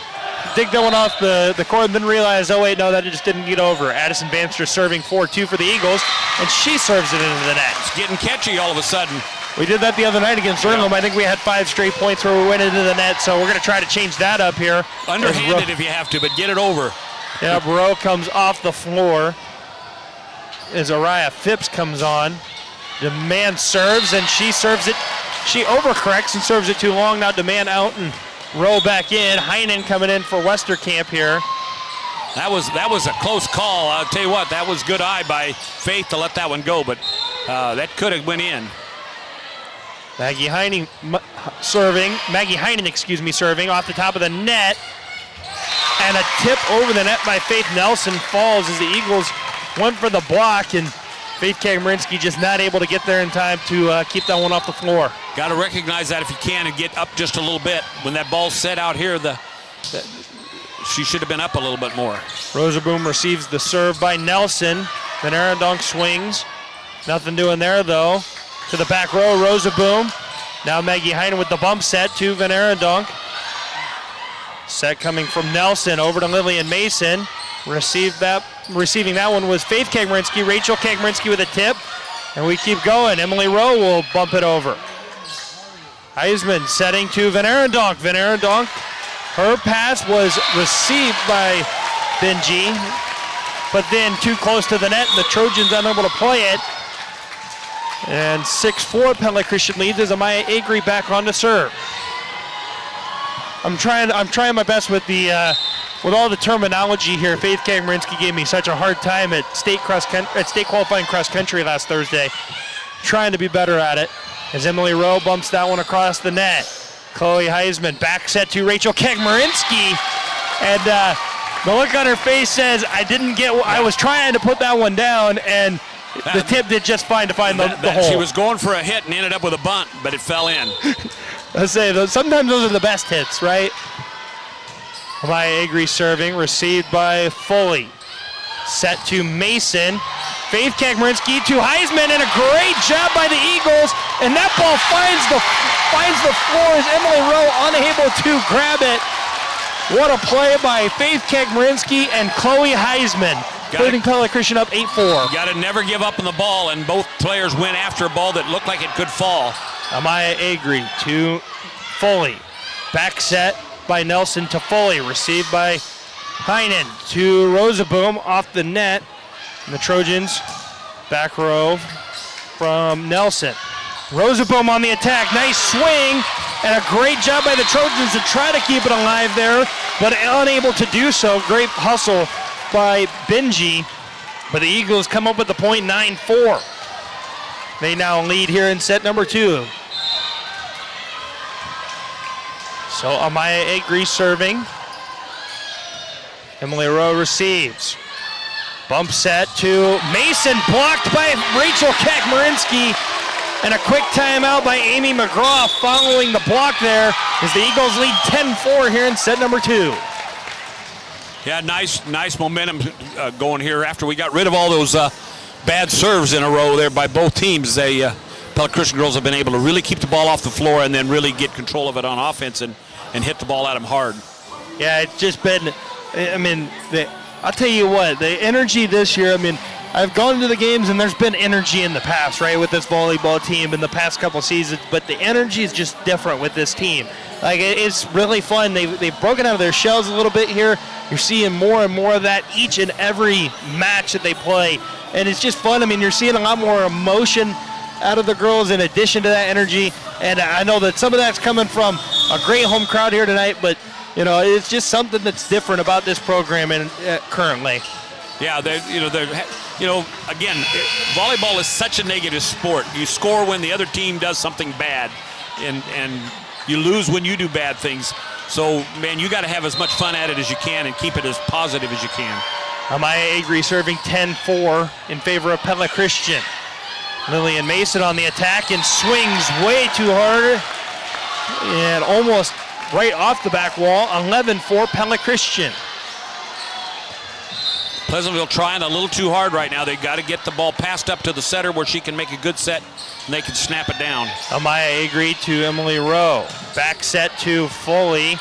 dig that one off the court and then realized, oh wait, no, that just didn't get over. Addison Banster serving 4-2 for the Eagles, and she serves it into the net. It's getting catchy all of a sudden. We did that the other night against Earlham. I think we had 5 straight points where we went into the net, so we're going to try to change that up here. Underhanded if you have to, but get it over. Yeah, Rowe comes off the floor as Araya Phipps comes on. The man serves, and she serves it. She overcorrects and serves it too long. Now demand out and Rowe back in. Heinen coming in for Westerkamp here. That was a close call. I'll tell you what, that was good eye by Faith to let that one go, but that could have went in. Maggie Heinen serving off the top of the net. And a tip over the net by Faith Nelson falls as the Eagles went for the block, and Faith Kagmarinsky just not able to get there in time to keep that one off the floor. Got to recognize that if you can and get up just a little bit. When that ball's set out here, she should have been up a little bit more. Rosaboom receives the serve by Nelson. Van Arendonk swings. Nothing doing there, though. To the back row, Rosaboom. Now Maggie Heinen with the bump set to Van Arendonk. Set coming from Nelson over to Lillian Mason. Receiving that one was Faith Kagmarinsky. Rachel Kagmarinsky with a tip. And we keep going. Emily Rowe will bump it over. Heisman setting to Van Arendonk. Van Arendonk, her pass was received by Benji, but then too close to the net, and the Trojans unable to play it. And 6-4 Pella Christian leads as Amaya Agri back on to serve. I'm trying my best with with all the terminology here. Faith Kagmarinsky gave me such a hard time at state qualifying cross country last Thursday. Trying to be better at it. As Emily Rowe bumps that one across the net. Chloe Heisman back set to Rachel Kagmarinsky, and the look on her face says, I was trying to put that one down, and the tip did just fine to find the hole. She was going for a hit and ended up with a bunt, but it fell in. I say, sometimes those are the best hits, right? Amaya Agri serving, received by Foley. Set to Mason. Faith Kagmarinsky to Heisman, and a great job by the Eagles, and that ball finds the floor as Emily Rowe unable to grab it. What a play by Faith Kagmarinsky and Chloe Heisman, putting Pella Christian up 8-4. You got to never give up on the ball, and both players went after a ball that looked like it could fall. Amaya Agri to Foley. Back set by Nelson to Foley, received by Heinen to Rosaboom off the net. And the Trojans back row from Nelson. Rosaboom on the attack. Nice swing and a great job by the Trojans to try to keep it alive there, but unable to do so. Great hustle by Benji. But the Eagles come up with the point, 9-4. They now lead here in set number 2. So Amaya Agri serving. Emily Rowe receives. Bump set to Mason, blocked by Rachel Kagmarinsky. And a quick timeout by Amy McGraw following the block there as the Eagles lead 10-4 here in set number 2. Yeah, nice momentum going here after we got rid of all those bad serves in a row there by both teams. Pella Christian girls have been able to really keep the ball off the floor and then really get control of it on offense and hit the ball at them hard. Yeah, it's just been, I'll tell you what, the energy this year, I've gone to the games and there's been energy in the past, right, with this volleyball team in the past couple seasons, but the energy is just different with this team. Like, it's really fun. They've broken out of their shells a little bit here. You're seeing more and more of that each and every match that they play, and it's just fun. You're seeing a lot more emotion out of the girls in addition to that energy, and I know that some of that's coming from a great home crowd here tonight, but, it's just something that's different about this program currently. Yeah, again, volleyball is such a negative sport. You score when the other team does something bad, and you lose when you do bad things. So, man, you got to have as much fun at it as you can and keep it as positive as you can. Amaya Agri serving 10-4 in favor of Pella Christian. Lillian Mason on the attack and swings way too hard and almost right off the back wall. 11-4 Pella Christian. Pleasantville trying a little too hard right now. They got to get the ball passed up to the setter where she can make a good set and they can snap it down. Amaya Agri to Emily Rowe. Back set to Foley.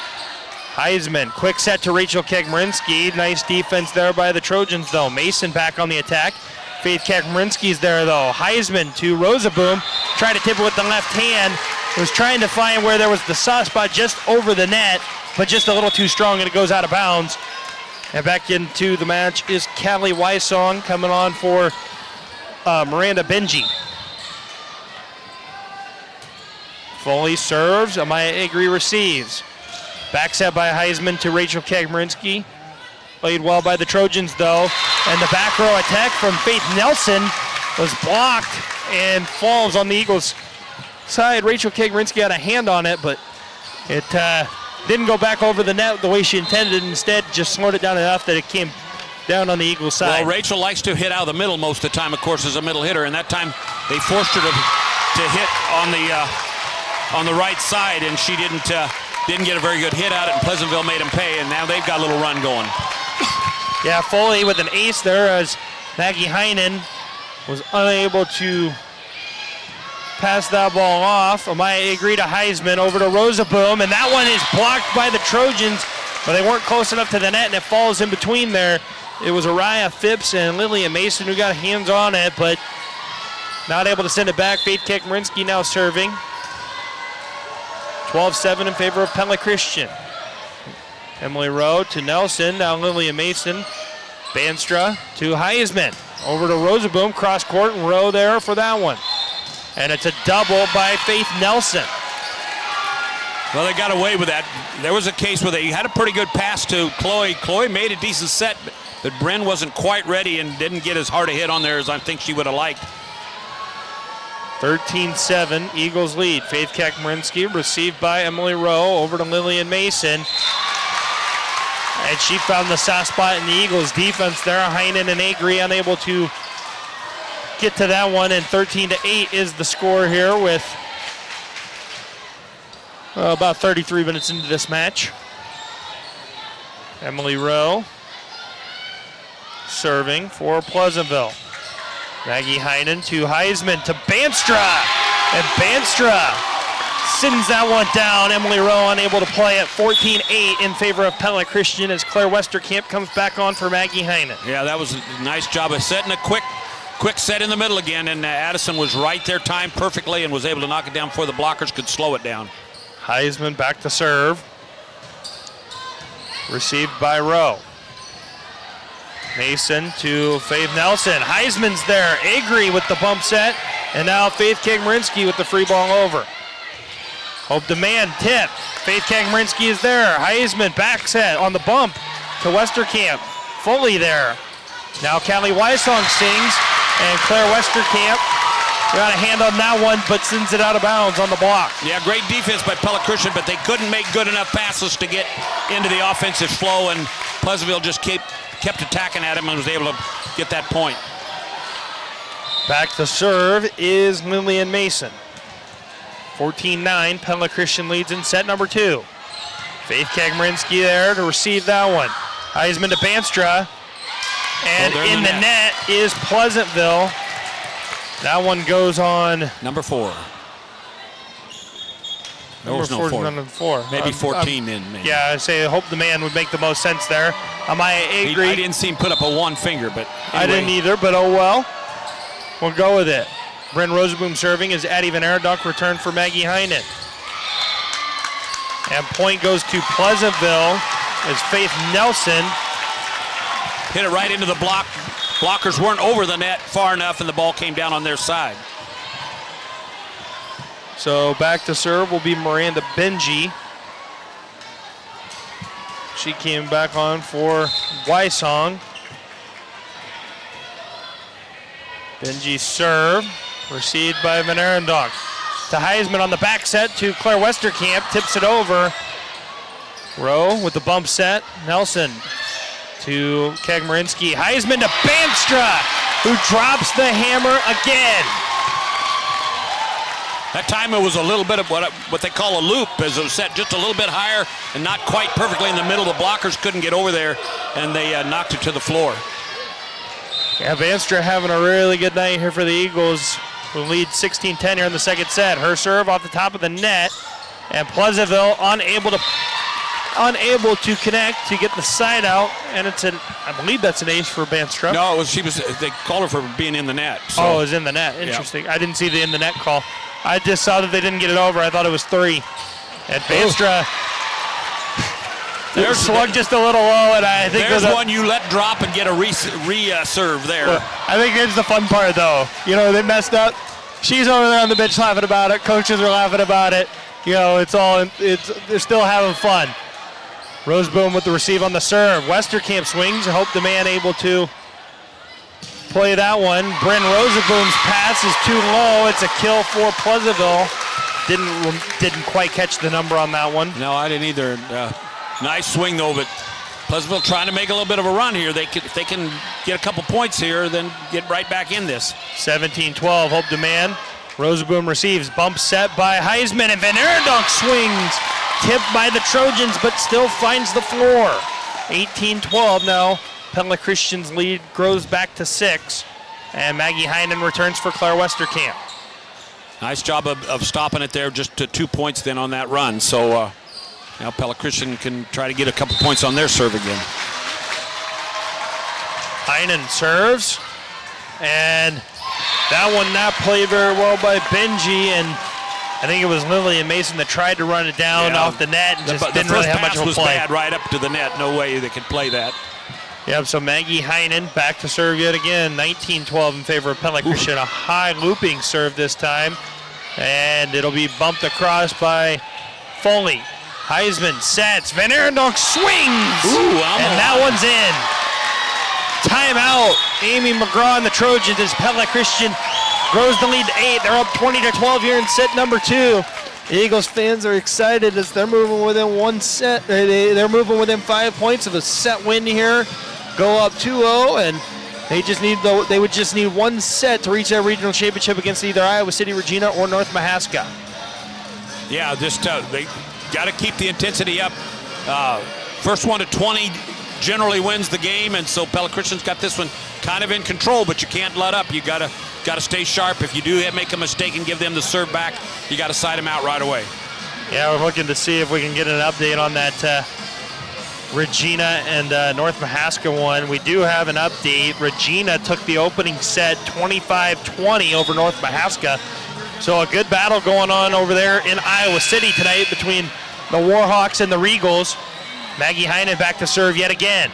Heisman. Quick set to Rachel Kegmarinsky. Nice defense there by the Trojans, though. Mason back on the attack. Faith Kegmarinsky's there, though. Heisman to Rosaboom. Tried to tip it with the left hand. Was trying to find where there was the soft spot just over the net, but just a little too strong, and it goes out of bounds. And back into the match is Callie Wysong coming on for Miranda Benji. Foley serves. Amaya Agri receives. Back set by Heisman to Rachel Kegmarinsky. Played well by the Trojans, though. And the back row attack from Faith Nelson was blocked and falls on the Eagles' side. Rachel Kegmarinsky had a hand on it, but it didn't go back over the net the way she intended. Instead, just slowed it down enough that it came down on the Eagles' side. Well, Rachel likes to hit out of the middle most of the time, of course, as a middle hitter. And that time they forced her to hit on the right side, and she didn't get a very good hit out, and Pleasantville made them pay, and now they've got a little run going. Yeah, Foley with an ace there as Maggie Heinen was unable to pass that ball off. Amaya Agri to Heisman, over to Rosaboom, and that one is blocked by the Trojans, but they weren't close enough to the net, and it falls in between there. It was Araya Phipps and Lillian Mason who got hands on it, but not able to send it back. Faith Kekmarinsky now serving. 12-7 in favor of Pella Christian. Emily Rowe to Nelson, now Lillian Mason. Banstra to Heisman. Over to Rosaboom, cross court, and Rowe there for that one. And it's a double by Faith Nelson. Well, they got away with that. There was a case where they had a pretty good pass to Chloe. Chloe made a decent set, but Bryn wasn't quite ready and didn't get as hard a hit on there as I think she would have liked. 13-7, Eagles lead. Faith Kekmarinsky received by Emily Rowe, over to Lillian Mason. And she found the soft spot in the Eagles' defense there. Heinen and Agri unable to get to that one, and 13-8 is the score here with about 33 minutes into this match. Emily Rowe serving for Pleasantville. Maggie Heinen to Heisman to Banstra, and Banstra sends that one down. Emily Rowe unable to play at 14-8 in favor of Pella Christian as Claire Westerkamp comes back on for Maggie Heinen. Yeah, that was a nice job of setting a quick set in the middle again, and Addison was right there, timed perfectly, and was able to knock it down before the blockers could slow it down. Heisman back to serve. Received by Rowe. Mason to Faith Nelson. Heisman's there. Agri with the bump set. And now Faith Kegmarinsky with the free ball over. Hope demand tip. Faith Kegmarinsky is there. Heisman back set on the bump to Westerkamp. Fully there. Now Callie Wysong sings. And Claire Westerkamp got a hand on that one, but sends it out of bounds on the block. Yeah, great defense by Pella Christian, but they couldn't make good enough passes to get into the offensive flow, and Pleasantville just kept attacking at him and was able to get that point. Back to serve is Lillian Mason. 14-9, Pella Christian leads in set number 2. Faith Kagmarinsky there to receive that one. Heisman to Banstra. And in the net is Pleasantville. That one goes on. Number 4. Number 4. Maybe 14 in. Maybe. Yeah, I say Hope the Man would make the most sense there. I agree. I didn't see him put up a one finger, but anyway. I didn't either, but oh well. We'll go with it. Bryn Rosenboom serving as Addie Van Erendonk return for Maggie Heinen. And point goes to Pleasantville as Faith Nelson hit it right into the block. Blockers weren't over the net far enough, and the ball came down on their side. So back to serve will be Miranda Benji. She came back on for Wysong. Benji serve, received by Van Erendonk. To Heisman on the back set to Claire Westerkamp, tips it over. Rowe with the bump set. Nelson to Kagmarinsky. Heisman to Banstra, who drops the hammer again. That time it was a little bit of what they call a loop, as it was set just a little bit higher and not quite perfectly in the middle. The blockers couldn't get over there, and they knocked it to the floor. Yeah, Banstra having a really good night here for the Eagles, who lead 16-10 here in the second set. Her serve off the top of the net, and Pleasantville unable to connect to get the side out, and I believe that's an ace for Banstra. No, they called her for being in the net. So. Oh, it was in the net. Interesting. Yeah. I didn't see the in the net call. I just saw that they didn't get it over. I thought it was 3. And Banstra slugged just a little low, and I think there's one you let drop and get a re-serve there. Well, I think here's the fun part, though. You know, they messed up. She's over there on the bench laughing about it. Coaches are laughing about it. You know, they're still having fun. Roseboom with the receive on the serve. Westerkamp swings. I hope the man able to play that one. Bryn Rosenboom's pass is too low. It's a kill for Pleasantville. Didn't quite catch the number on that one. No, I didn't either. Nice swing though, but Pleasantville trying to make a little bit of a run here. They can get a couple points here, then get right back in this. 17-12. Hope the man. Rosenboom receives. Bump set by Heisman, and Van Erendonk swings. Tipped by the Trojans, but still finds the floor. 18-12 now. Pella Christian's lead grows back to 6. And Maggie Heinen returns for Claire Westerkamp. Nice job of stopping it there, just to 2 points then on that run. So now Pella Christian can try to get a couple points on their serve again. Heinen serves. And that one not played very well by Benji, and I think it was Lillian Mason that tried to run it down off the net and just didn't really have much of a play. The first pass was bad right up to the net. No way they could play that. Yep, so Maggie Heinen back to serve yet again. 19-12 in favor of Pella Christian. A high looping serve this time. And it'll be bumped across by Foley. Heisman sets. Van Erendonk swings! And that one's in. Timeout. Amy McGraw and the Trojans as Pella Christian grows the lead to 8. They're up 20-12 here in set number 2. The Eagles fans are excited as they're moving within one set. They're moving within 5 points of a set win here. Go up 2-0, and they would just need one set to reach their regional championship against either Iowa City, Regina, or North Mahaska. Yeah, they got to keep the intensity up. First one to 20 generally wins the game, and so Pella Christian's got this one kind of in control, but you can't let up. You got to stay sharp. If you do make a mistake and give them the serve back, you got to side them out right away. Yeah, we're looking to see if we can get an update on that Regina and North Mahaska one. We do have an update. Regina took the opening set 25-20 over North Mahaska. So a good battle going on over there in Iowa City tonight between the Warhawks and the Regals. Maggie Heinen back to serve yet again.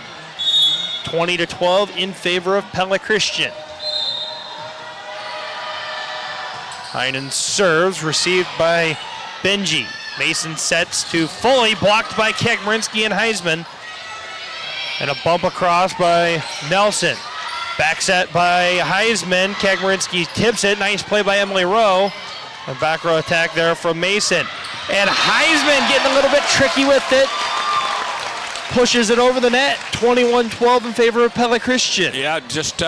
20-12 in favor of Pella Christian. Heinen serves, received by Benji. Mason sets to Foley, blocked by Kagmarinsky and Heisman. And a bump across by Nelson. Back set by Heisman. Kagmarinsky tips it. Nice play by Emily Rowe. A back row attack there from Mason. And Heisman getting a little bit tricky with it. Pushes it over the net. 21-12 in favor of Pella Christian. Yeah, just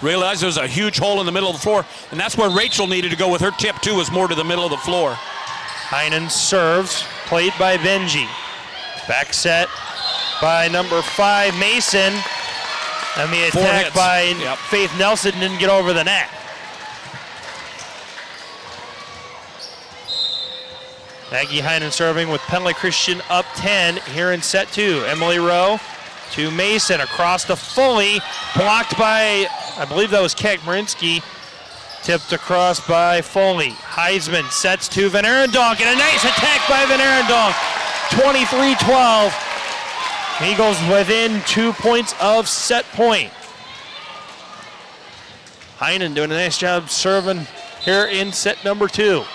realized there was a huge hole in the middle of the floor, and that's where Rachel needed to go with her tip too, was more to the middle of the floor. Heinen serves, played by Benji. Back set by number 5, Mason. And the attack by Faith Nelson didn't get over the net. Maggie Heinen serving with Pella Christian up 10 here in set 2. Emily Rowe to Mason, across to Foley, blocked by, I believe that was Kek-Marinsky, tipped across by Foley. Heisman sets to Van Arendonk, and a nice attack by Van Arendonk, 23-12. Eagles within 2 points of set point. Heinen doing a nice job serving here in set number 2.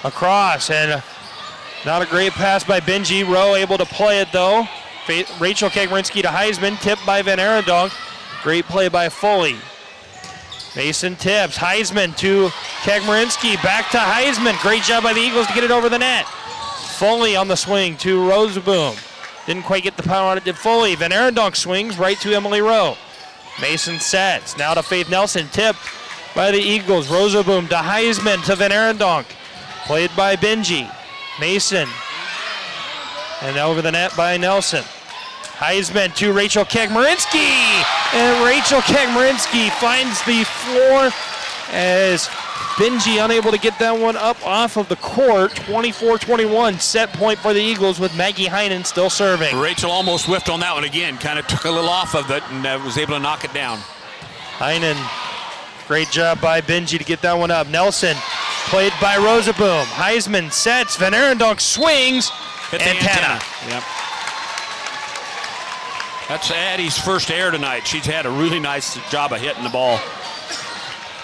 Across, and not a great pass by Benji. Rowe able to play it though. Rachel Kek-Marinsky to Heisman, tipped by Van Arendonk. Great play by Foley. Mason tips, Heisman to Kek-Marinsky, back to Heisman. Great job by the Eagles to get it over the net. Foley on the swing to Roseboom. Didn't quite get the power on it, did Foley. Van Arendonk swings right to Emily Rowe. Mason sets, now to Faith Nelson, tipped by the Eagles. Roseboom to Heisman to Van Arendonk. Played by Benji. Mason. And over the net by Nelson. Heisman to Rachel Kek-Marinsky. And Rachel Kek-Marinsky finds the floor as Benji unable to get that one up off of the court. 24-21, set point for the Eagles with Maggie Heinen still serving. Rachel almost whiffed on that one again, kind of took a little off of it and was able to knock it down. Heinen, great job by Benji to get that one up. Nelson, played by Roseboom. Heisman sets, Van Arendonk swings, hit the antenna. Yep. That's Addie's first air tonight. She's had a really nice job of hitting the ball.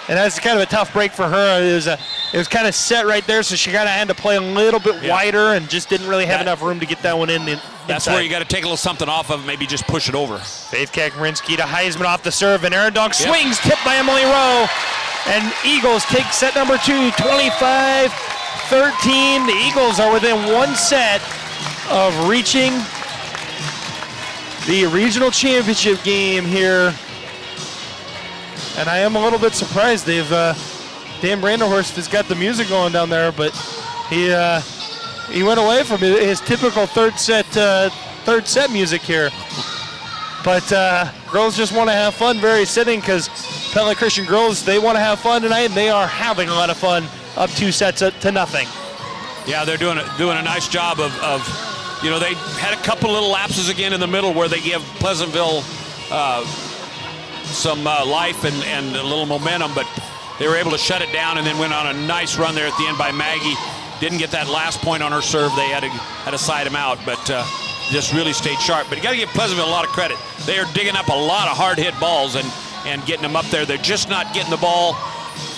And that's kind of a tough break for her. It was kind of set right there, so she kind of had to play a little bit wider and just didn't really have enough room to get that one in. That's where you got to take a little something off of, maybe just push it over. Faith Kek-Marinsky to Heisman off the serve, and Arendonk swings, tipped by Emily Rowe. And Eagles take set number 2, 25-13. The Eagles are within one set of reaching the regional championship game here. And I am a little bit surprised. Dan Brandenhorst has got the music going down there, but he went away from his typical third set music here. But girls just want to have fun, very sitting, because Pella Christian girls, they want to have fun tonight, and they are having a lot of fun, up 2 sets to nothing. Yeah, they're doing a nice job of they had a couple little lapses again in the middle where they give Pleasantville some life and a little momentum, but they were able to shut it down and then went on a nice run there at the end by Maggie. Didn't get that last point on her serve. They had to side him out, but just really stayed sharp. But you got to give Pleasantville a lot of credit. They are digging up a lot of hard-hit balls and getting them up there. They're just not getting the ball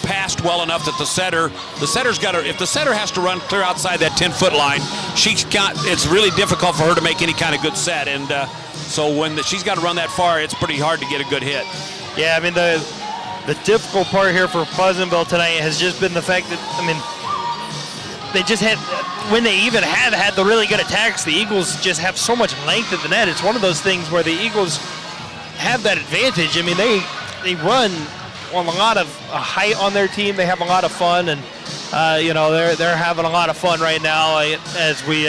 passed well enough that the setter's got to, if the setter has to run clear outside that 10-foot line, it's really difficult for her to make any kind of good set. And so when she's got to run that far, it's pretty hard to get a good hit. Yeah, I mean, the difficult part here for Pleasantville tonight has just been the fact that, they just had, when they even had the really good attacks, the Eagles just have so much length at the net. It's one of those things where the Eagles have that advantage. I mean, they run a lot of height on their team. They have a lot of fun, and they're having a lot of fun right now as we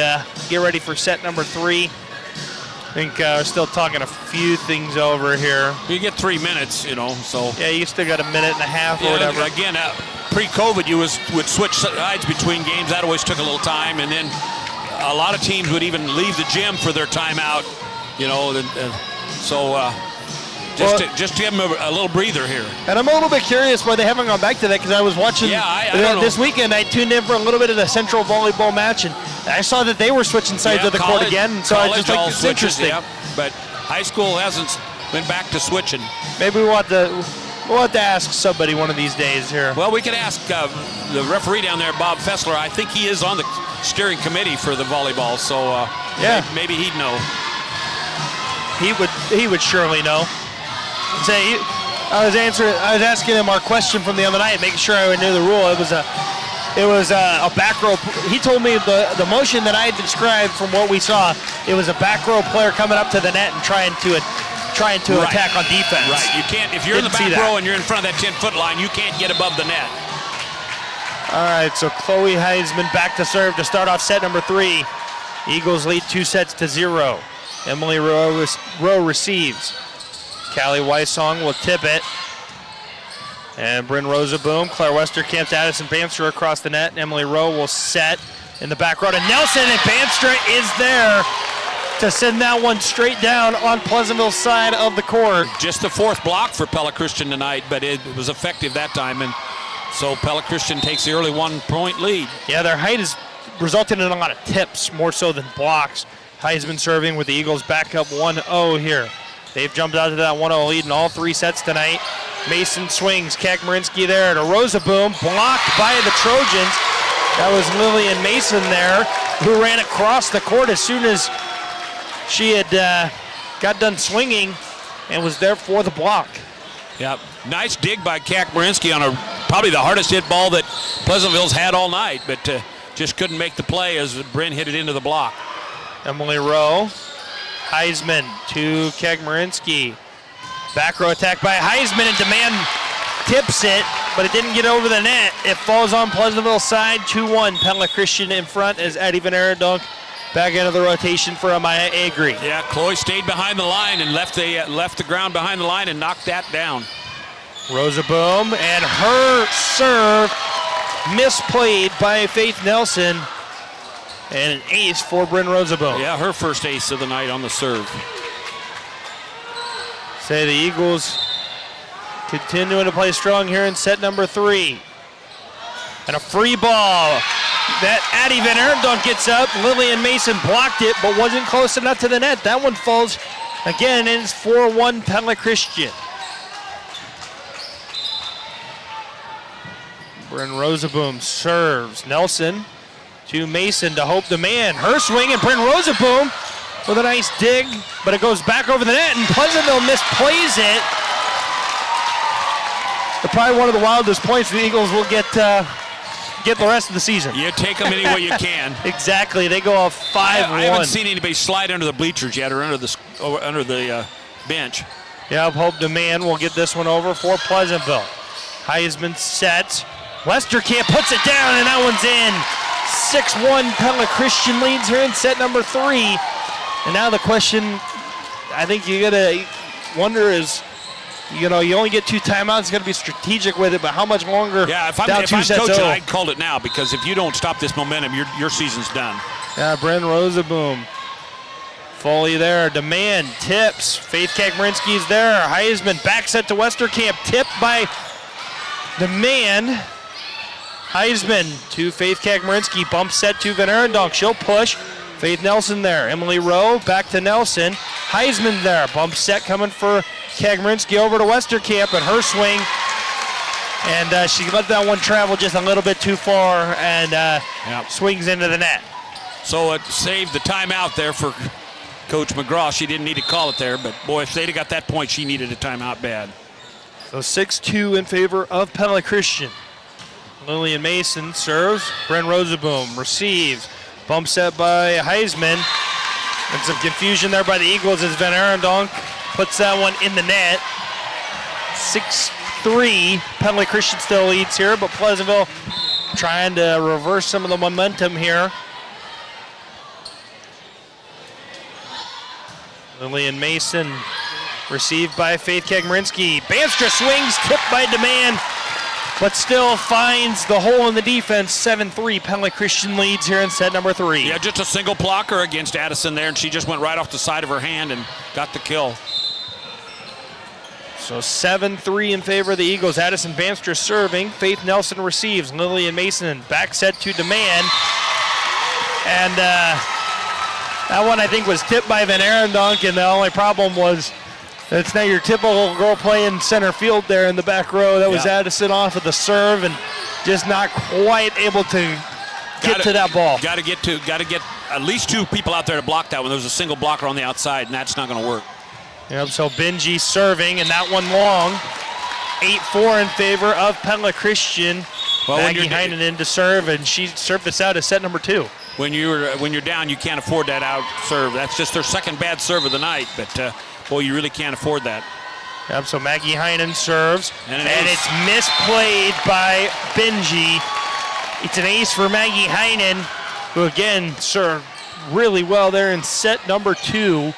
get ready for set number 3. I think we're still talking a few things over here. You get 3 minutes, so. Yeah, you still got a minute and a half or whatever. Again, pre-COVID, you would switch sides between games. That always took a little time, and then a lot of teams would even leave the gym for their timeout, just to give them a little breather here. And I'm a little bit curious why they haven't gone back to that, because I was watching this weekend. I tuned in for a little bit of the Central Volleyball match, and I saw that they were switching sides of the court again. And so I just think it's interesting. Yeah, but high school hasn't went back to switching. Maybe we'll have to ask somebody one of these days here. Well, we could ask the referee down there, Bob Fessler. I think he is on the steering committee for the volleyball, so maybe he'd know. He would surely know. I was asking him our question from the other night, making sure I knew the rule. It was a back row. He told me the motion that I described from what we saw. It was a back row player coming up to the net and trying trying to attack on defense. Right. You can't, if you're in the back row and you're in front of that 10-foot line, you can't get above the net. All right, so Chloe Heisman back to serve to start off set number 3. Eagles lead 2-0. Emily Rowe receives. Callie Weissong will tip it. And Bryn Rosaboom, Claire Westerkamp, Addison Banstra across the net. And Emily Rowe will set in the back row to Nelson, and Banstra is there to send that one straight down on Pleasantville's side of the court. Just the 4th block for Pella Christian tonight, but it was effective that time. And so Pella Christian takes the early 1-point lead. Yeah, their height has resulted in a lot of tips, more so than blocks. Heisman serving with the Eagles back up 1-0 here. They've jumped out to that 1-0 lead in all 3 sets tonight. Mason swings, Kagmarinsky there to Rosaboom, blocked by the Trojans. That was Lillian Mason there, who ran across the court as soon as she had got done swinging and was there for the block. Yeah, nice dig by Kagmarinsky on probably the hardest hit ball that Pleasantville's had all night, but just couldn't make the play as Bryn hit it into the block. Emily Rowe, Heisman to Kagmarinsky. Back row attack by Heisman, and Demand tips it, but it didn't get over the net. It falls on Pleasantville's side, 2-1. Pella Christian in front as Eddie Van Arendonk back into the rotation for Amaya Agri. Yeah, Chloe stayed behind the line and left the ground behind the line and knocked that down. Rosaboom, and her serve misplayed by Faith Nelson, and an ace for Bryn Rosaboom. Yeah, her first ace of the night on the serve. Say the Eagles continuing to play strong here in set number 3. And a free ball that Addie Van Arendonk gets up. Lillian Mason blocked it, but wasn't close enough to the net. That one falls again, and it's 4-1 Pella Christian. Bryn Rosaboom serves. Nelson to Mason to Hope Demand. Her swing, and Bryn Rosaboom with a nice dig, but it goes back over the net, and Pleasantville misplays it. Probably one of the wildest points the Eagles will get the rest of the season. You take them any way you can. Exactly. They go off 5-1. I haven't seen anybody slide under the bleachers yet or under the bench. Yeah, Hope Demand will get this one over for Pleasantville. Heisman sets. Westerkamp puts it down, and that one's in. 6-1 Pella Christian leads here in set number 3. And now the question I think you gotta wonder is, you only get 2 timeouts. You gotta be strategic with it, but how much longer? Yeah, if I'm coaching, I'd call it now, because if you don't stop this momentum, your season's done. Yeah, Bryn Rosaboom. Foley there. Demand tips. Faith Kagmarinsky's there. Heisman back set to Westerkamp. Tipped by Demand. Heisman to Faith Kagmarinsky. Bump set to Van Arendonk. She'll push. Faith Nelson there. Emily Rowe back to Nelson. Heisman there. Bump set coming for Kagmarinsky over to Westerkamp, and her swing. And she let that one travel just a little bit too far, and swings into the net. So it saved the timeout there for Coach McGraw. She didn't need to call it there, but boy, if they'd have got that point, she needed a timeout bad. So 6-2 in favor of Pella Christian. Lillian Mason serves. Bryn Rosaboom receives. Bump set by Heisman. And some confusion there by the Eagles as Van Arendonk puts that one in the net. 6-3. Pella Christian still leads here, but Pleasantville trying to reverse some of the momentum here. Lillian Mason received by Faith Kagmarinsky. Banstra swings, tipped by Demand, but still finds the hole in the defense. 7-3, Pella Christian leads here in set number 3. Yeah, just a single blocker against Addison there, and she just went right off the side of her hand and got the kill. So 7-3 in favor of the Eagles. Addison Banstra serving. Faith Nelson receives. Lillian Mason back set to Demand. And that one I think was tipped by Van Arendonk, and the only problem was it's not your typical girl playing center field there in the back row. That was Addison off of the serve and just not quite able to get to that ball. Got to get at least 2 people out there to block that one. There was a single blocker on the outside, and that's not going to work. Yep, so Benji serving, and that one long. 8-4 in favor of Pella Christian. Well, Maggie Heinen to serve, and she served this out as set number 2. When you're down, you can't afford that out serve. That's just their second bad serve of the night. But boy, you really can't afford that. Yep, so Maggie Heinen serves, And it's misplayed by Benji. It's an ace for Maggie Heinen, who again served really well there in set number 2.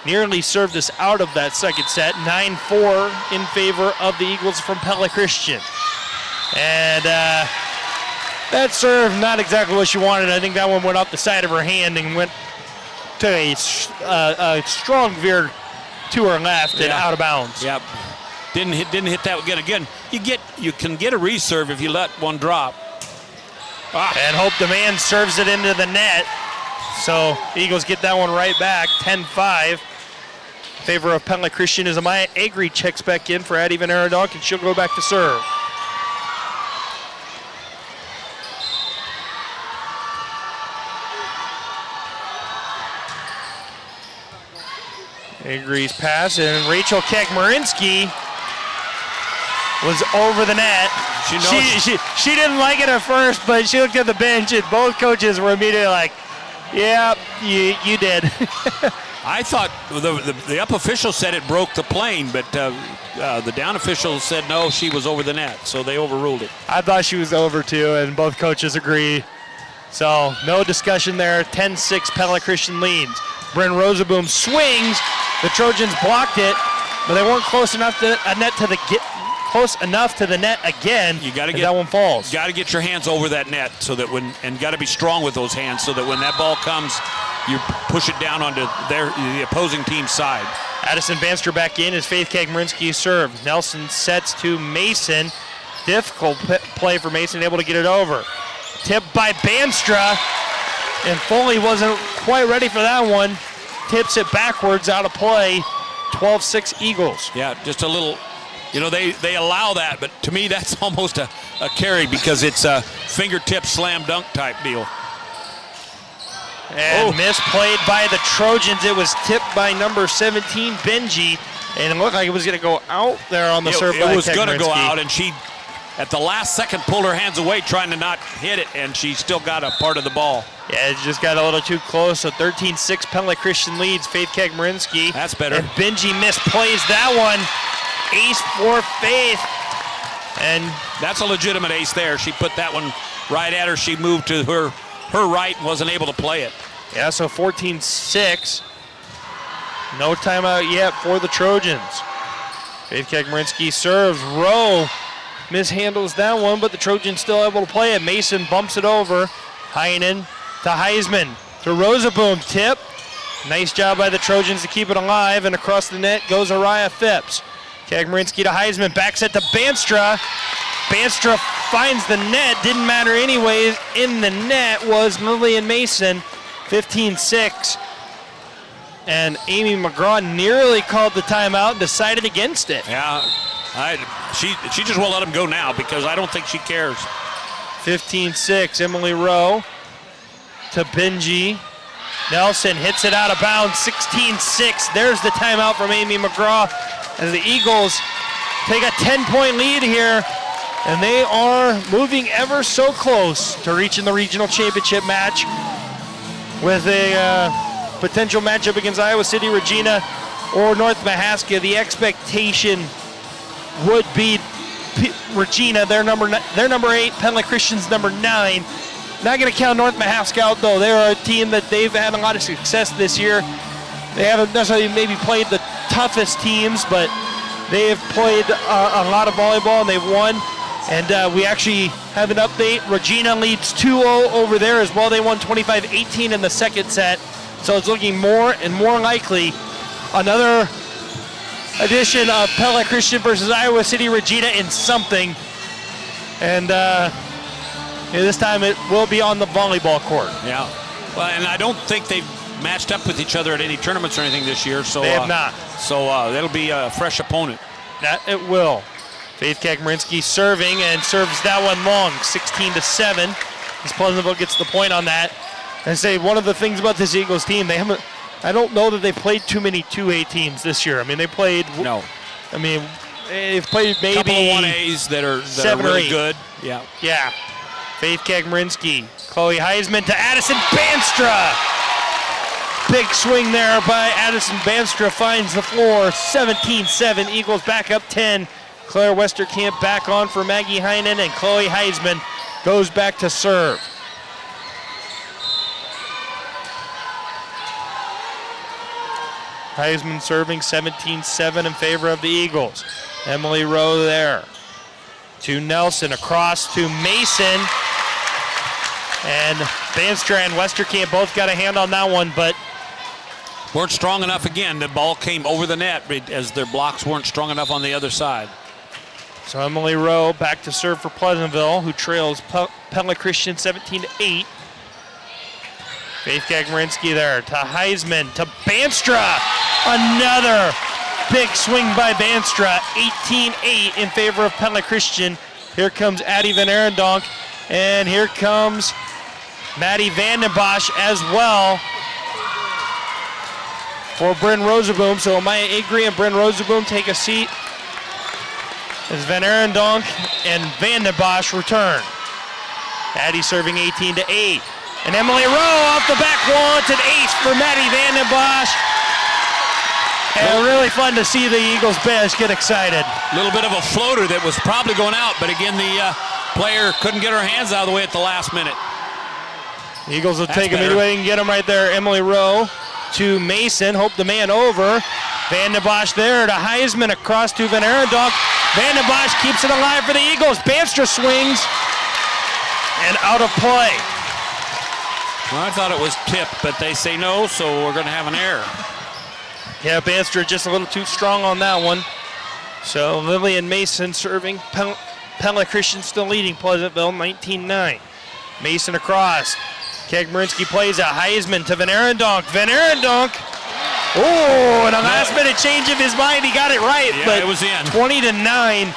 Nearly served us out of that second set, 9-4 in favor of the Eagles from Pella Christian. And that serve, not exactly what she wanted. I think that one went off the side of her hand and went to a strong veer to her left and out of bounds. Yep. Didn't hit that again. Again, you can get a reserve if you let one drop. And Hope Demand serves it into the net. So Eagles get that one right back, 10-5. In favor of Pella Christian as Amaya Agri checks back in for Addie Van Aradonk, and she'll go back to serve. Agri's pass, and Rachel Kekmarinsky was over the net. She didn't like it at first, but she looked at the bench, and both coaches were immediately like, yeah, you did. I thought the up official said it broke the plane, but the down official said no, she was over the net, so they overruled it. I thought she was over too, and both coaches agree. So no discussion there. 10-6 Pella Christian leads. Bryn Rosaboom swings. The Trojans blocked it, but they weren't close enough to the net again. You got to get that one falls. Got to get your hands over that net so that and got to be strong with those hands so that when that ball comes, you push it down onto the opposing team's side. Addison Banster back in as Faith Kagmarinsky serves. Nelson sets to Mason. Difficult play for Mason, able to get it over. Tipped by Banstra, and Foley wasn't quite ready for that one. Tips it backwards, out of play. 12-6 Eagles. Yeah, just a little, they allow that, but to me that's almost a carry because it's a fingertip slam dunk type deal. And misplayed by the Trojans. It was tipped by number 17, Benji, and it looked like it was going to go out there on the serve. It was going to go out, and she, at the last second, pulled her hands away trying to not hit it, and she still got a part of the ball. Yeah, it just got a little too close. So 13-6 Pella Christian leads Faith Kagmarinsky. That's better. And Benji misplays that one. Ace for Faith. And that's a legitimate ace there. She put that one right at her. She moved to her right and wasn't able to play it. Yeah, so 14-6. No timeout yet for the Trojans. Faith Kagmarinsky serves. Rowe mishandles that one, but the Trojans still able to play it. Mason bumps it over. Heinen to Heisman to Rosaboom. Tip. Nice job by the Trojans to keep it alive, and across the net goes Araya Phipps. Kagmarinsky to Heisman. Back set to Banstra. Banstra finds the net. Didn't matter anyways. In the net was Lillian Mason. 15-6. And Amy McGraw nearly called the timeout and decided against it. Yeah, she just won't let him go now because I don't think she cares. 15-6, Emily Rowe to Benji. Nelson hits it out of bounds, 16-6. There's the timeout from Amy McGraw as the Eagles take a 10-point lead here, and they are moving ever so close to reaching the regional championship match with a potential matchup against Iowa City, Regina, or North Mahaska. The expectation would be Regina, they're number 8, Pella Christian's number 9. Not going to count North Mahaska out, though. They're a team that they've had a lot of success this year. They haven't necessarily maybe played the toughest teams, but they have played a lot of volleyball, and they've won. And we actually have an update. Regina leads 2-0 over there as well. They won 25-18 in the second set. So it's looking more and more likely another edition of Pella Christian versus Iowa City Regina in something. And this time it will be on the volleyball court. Yeah. Well, and I don't think they've matched up with each other at any tournaments or anything this year. So they have not. So that'll be a fresh opponent. That it will. Faith Kagmarinsky serving and serves that one long, 16-7. As Pleasantville gets the point on that. And say one of the things about this Eagles team, I don't know that they played too many 2A teams this year. I mean, they played. No. I mean, they've played maybe couple of 1As that are really good. Yeah. Yeah. Faith Kagmarinsky, Chloe Heisman to Addison Banstra. Big swing there by Addison Banstra, finds the floor. 17-7, Eagles back up 10. Claire Westerkamp back on for Maggie Heinen, and Chloe Heisman goes back to serve. Heisman serving 17-7 in favor of the Eagles. Emily Rowe there. To Nelson, across to Mason. And Banstra and Westerkamp both got a hand on that one, but weren't strong enough again. The ball came over the net as their blocks weren't strong enough on the other side. So Emily Rowe back to serve for Pleasantville, who trails Pella Christian 17-8. Faith Gagmarinsky there to Heisman, to Banstra. Another big swing by Banstra, 18-8 in favor of Pella Christian. Here comes Addie Van Arendonk, and here comes Maddie Vandenbosch as well for Bryn Rosenboom. So Maya Agri and Bryn Rosenboom take a seat as Van Arendonk and Vandenbosch return. Addie serving 18-8. And Emily Rowe off the back wall. It's an ace for Maddie Vandenbosch. And really fun to see the Eagles bench get excited. A little bit of a floater that was probably going out, but again, the player couldn't get her hands out of the way at the last minute. Eagles will take him anyway and get him right there. Emily Rowe to Mason, hope the man over. Vandenbosch there to Heisman, across to Van Arendonk. Vandenbosch keeps it alive for the Eagles. Banstra swings and out of play. Well, I thought it was tipped, but they say no, so we're going to have an error. Yeah, Banstra just a little too strong on that one. So Lillian Mason serving. Pella Christian still leading Pleasantville 19-9. Mason across. Kegmarinsky plays a Heisman to Van Arendonk. Van Arendonk. Oh, and a last minute change of his mind. He got it right. Yeah, but it was in. 20-9.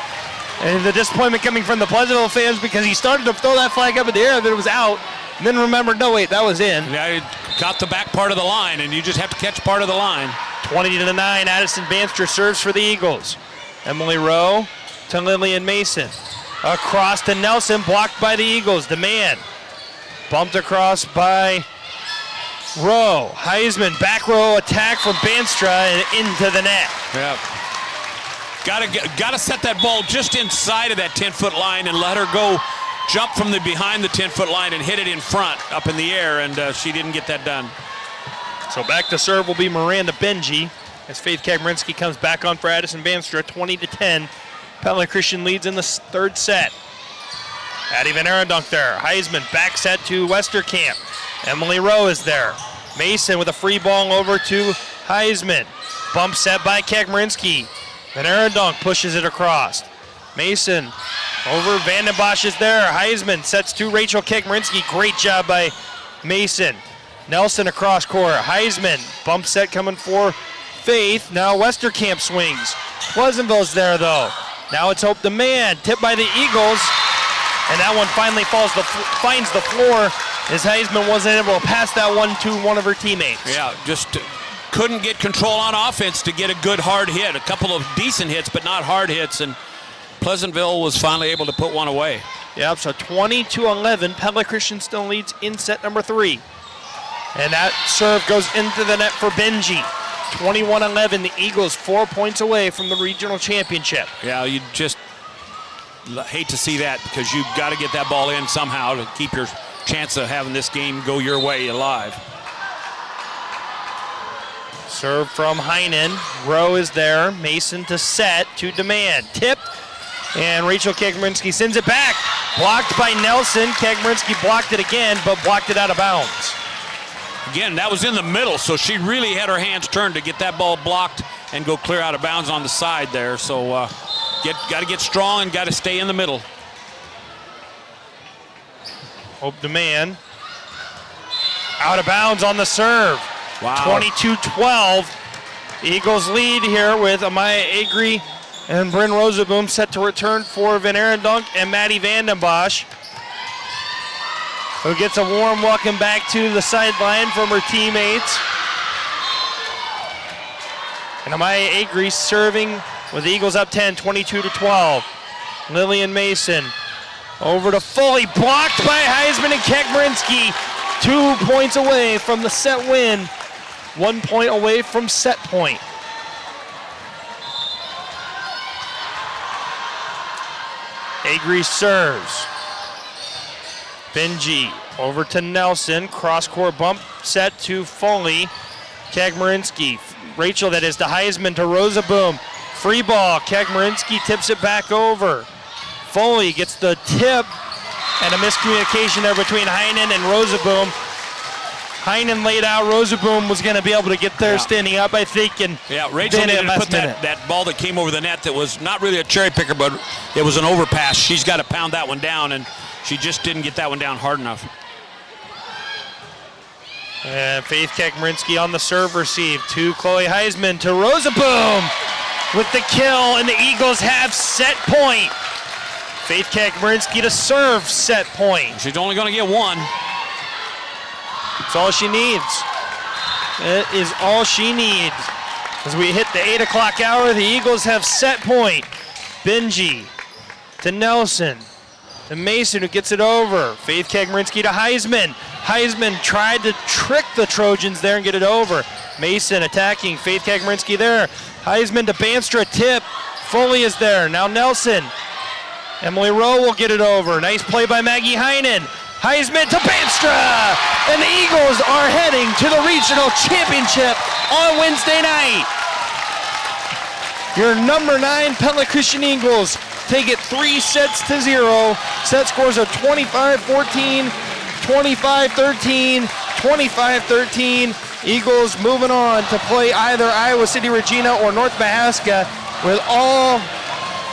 And the disappointment coming from the Pleasantville fans because he started to throw that flag up in the air, then it was out. And then remembered, no, wait, that was in. Yeah, he got the back part of the line, and you just have to catch part of the line. 20-9, Addison Banstra serves for the Eagles. Emily Rowe to Lillian Mason. Across to Nelson, blocked by the Eagles. Demand. Bumped across by Rowe. Heisman, back row attack from Banstra and into the net. Yeah. Got to set that ball just inside of that 10-foot line and let her go jump from the behind the 10-foot line and hit it in front up in the air, and she didn't get that done. So back to serve will be Miranda Benji as Faith Kagmarinsky comes back on for Addison Banstra, 20-10. Pella Christian leads in the third set. Addie Van Arendonk there. Heisman back set to Westerkamp. Emily Rowe is there. Mason with a free ball over to Heisman. Bump set by Kagmarinsky. Van Arendonk pushes it across. Mason over, Vandenbosch is there. Heisman sets to Rachel Kagmarinsky. Great job by Mason. Nelson across court. Heisman, bump set coming for Faith. Now Westerkamp swings. Pleasantville's there though. Now it's Hope the Man, tipped by the Eagles. And that one finally finds the floor as Heisman wasn't able to pass that one to one of her teammates. Yeah, just couldn't get control on offense to get a good hard hit. A couple of decent hits, but not hard hits, and Pleasantville was finally able to put one away. Yep, so 20-11, Pella Christian still leads in set number 3. And that serve goes into the net for Benji. 21-11, the Eagles 4 points away from the regional championship. Yeah, you just hate to see that because you've got to get that ball in somehow to keep your chance of having this game go your way alive. Serve from Heinen. Rowe is there. Mason to set, to demand. Tipped, and Rachel Kagmarinsky sends it back. Blocked by Nelson. Kagmarinsky blocked it again, but blocked it out of bounds. Again, that was in the middle, so she really had her hands turned to get that ball blocked and go clear out of bounds on the side there. So got to get strong and got to stay in the middle. Hope demand. Out of bounds on the serve. Wow. 22-12. Eagles lead here with Amaya Agri and Bryn Rosenboom set to return for Van Arendonk and Maddie Vandenbosch, who gets a warm welcome back to the sideline from her teammates. And Amaya Agri serving with the Eagles up 10, 22-12. Lillian Mason over to Foley, blocked by Heisman and Kagmarinsky. 2 points away from the set win 1 point away from set point. Agri serves. Benji over to Nelson. Cross-court bump set to Foley. Kagmarinsky. Rachel, that is to Heisman to Rosaboom. Free ball. Kagmarinsky tips it back over. Foley gets the tip and a miscommunication there between Heinen and Rosaboom. Heinen laid out. Rosaboom was going to be able to get there standing up, I think. And Rachel needed to put that ball that came over the net that was not really a cherry picker, but it was an overpass. She's got to pound that one down, and she just didn't get that one down hard enough. And Faith Kagmarinsky on the serve receive to Chloe Heisman to Rosaboom with the kill, and the Eagles have set point. Faith Kagmarinsky to serve set point. She's only going to get one. That's all she needs. That is all she needs. As we hit the 8 o'clock hour, the Eagles have set point. Benji to Nelson to Mason, who gets it over. Faith Kagmarinsky to Heisman. Heisman tried to trick the Trojans there and get it over. Mason attacking. Faith Kagmarinsky there. Heisman to Banstra, tip. Foley is there. Now Nelson. Emily Rowe will get it over. Nice play by Maggie Heinen. Heisman to Banstra! And the Eagles are heading to the regional championship on Wednesday night. Your number 9 Pella Christian Eagles take it 3-0. Set scores of 25-14, 25-13, 25-13. Eagles moving on to play either Iowa City Regina or North Mahaska, with all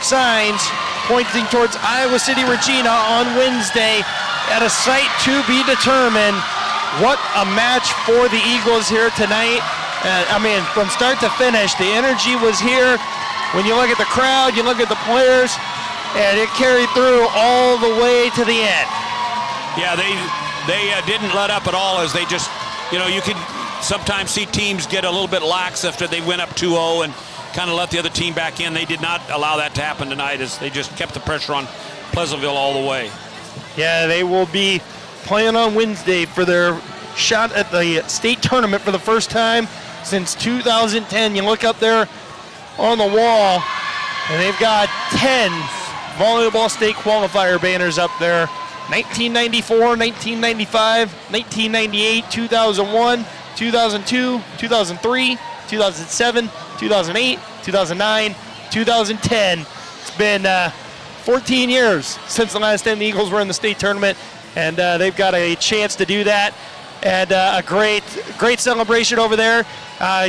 signs pointing towards Iowa City Regina on Wednesday at a site to be determined. What a match for the Eagles here tonight. From start to finish, the energy was here. When you look at the crowd, you look at the players, and it carried through all the way to the end. Yeah, they didn't let up at all, as they just, you could sometimes see teams get a little bit lax after they went up 2-0 and kind of let the other team back in. They did not allow that to happen tonight, as they just kept the pressure on Pleasantville all the way. Yeah, they will be playing on Wednesday for their shot at the state tournament for the first time since 2010. You look up there on the wall, and they've got 10 volleyball state qualifier banners up there. 1994, 1995, 1998, 2001, 2002, 2003, 2007, 2008, 2009, 2010. It's been 14 years since the last time the Eagles were in the state tournament, and they've got a chance to do that. And a great celebration over there.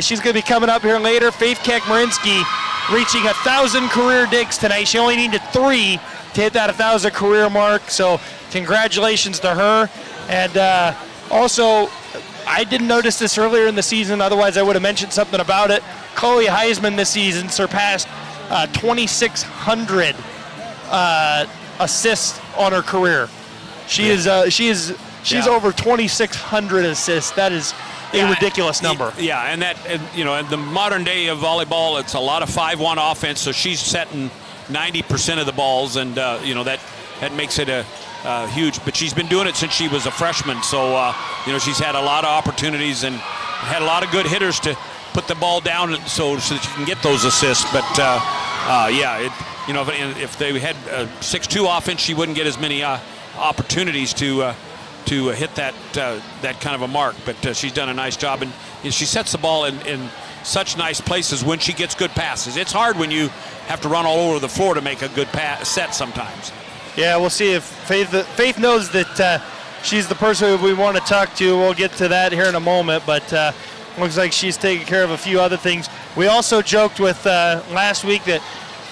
She's going to be coming up here later. Faith Kagmarinsky reaching 1,000 career digs tonight. She only needed 3 to hit that 1,000 career mark, so congratulations to her. And also, I didn't notice this earlier in the season, otherwise I would have mentioned something about it. Chloe Heisman this season surpassed 2,600 assists on her career. She's over 2,600 assists. That is a ridiculous number. Yeah, and that, in the modern day of volleyball, it's a lot of 5-1 offense, so she's setting 90% of the balls, and that makes it a huge. But she's been doing it since she was a freshman, so she's had a lot of opportunities and had a lot of good hitters to put the ball down so that she can get those assists. But if they had 6-2 offense, she wouldn't get as many opportunities to hit that kind of a mark. But she's done a nice job, and she sets the ball in such nice places when she gets good passes. It's hard when you have to run all over the floor to make a good set sometimes. Yeah, we'll see if Faith knows that she's the person we want to talk to. We'll get to that here in a moment, but looks like she's taking care of a few other things. We also joked with last week that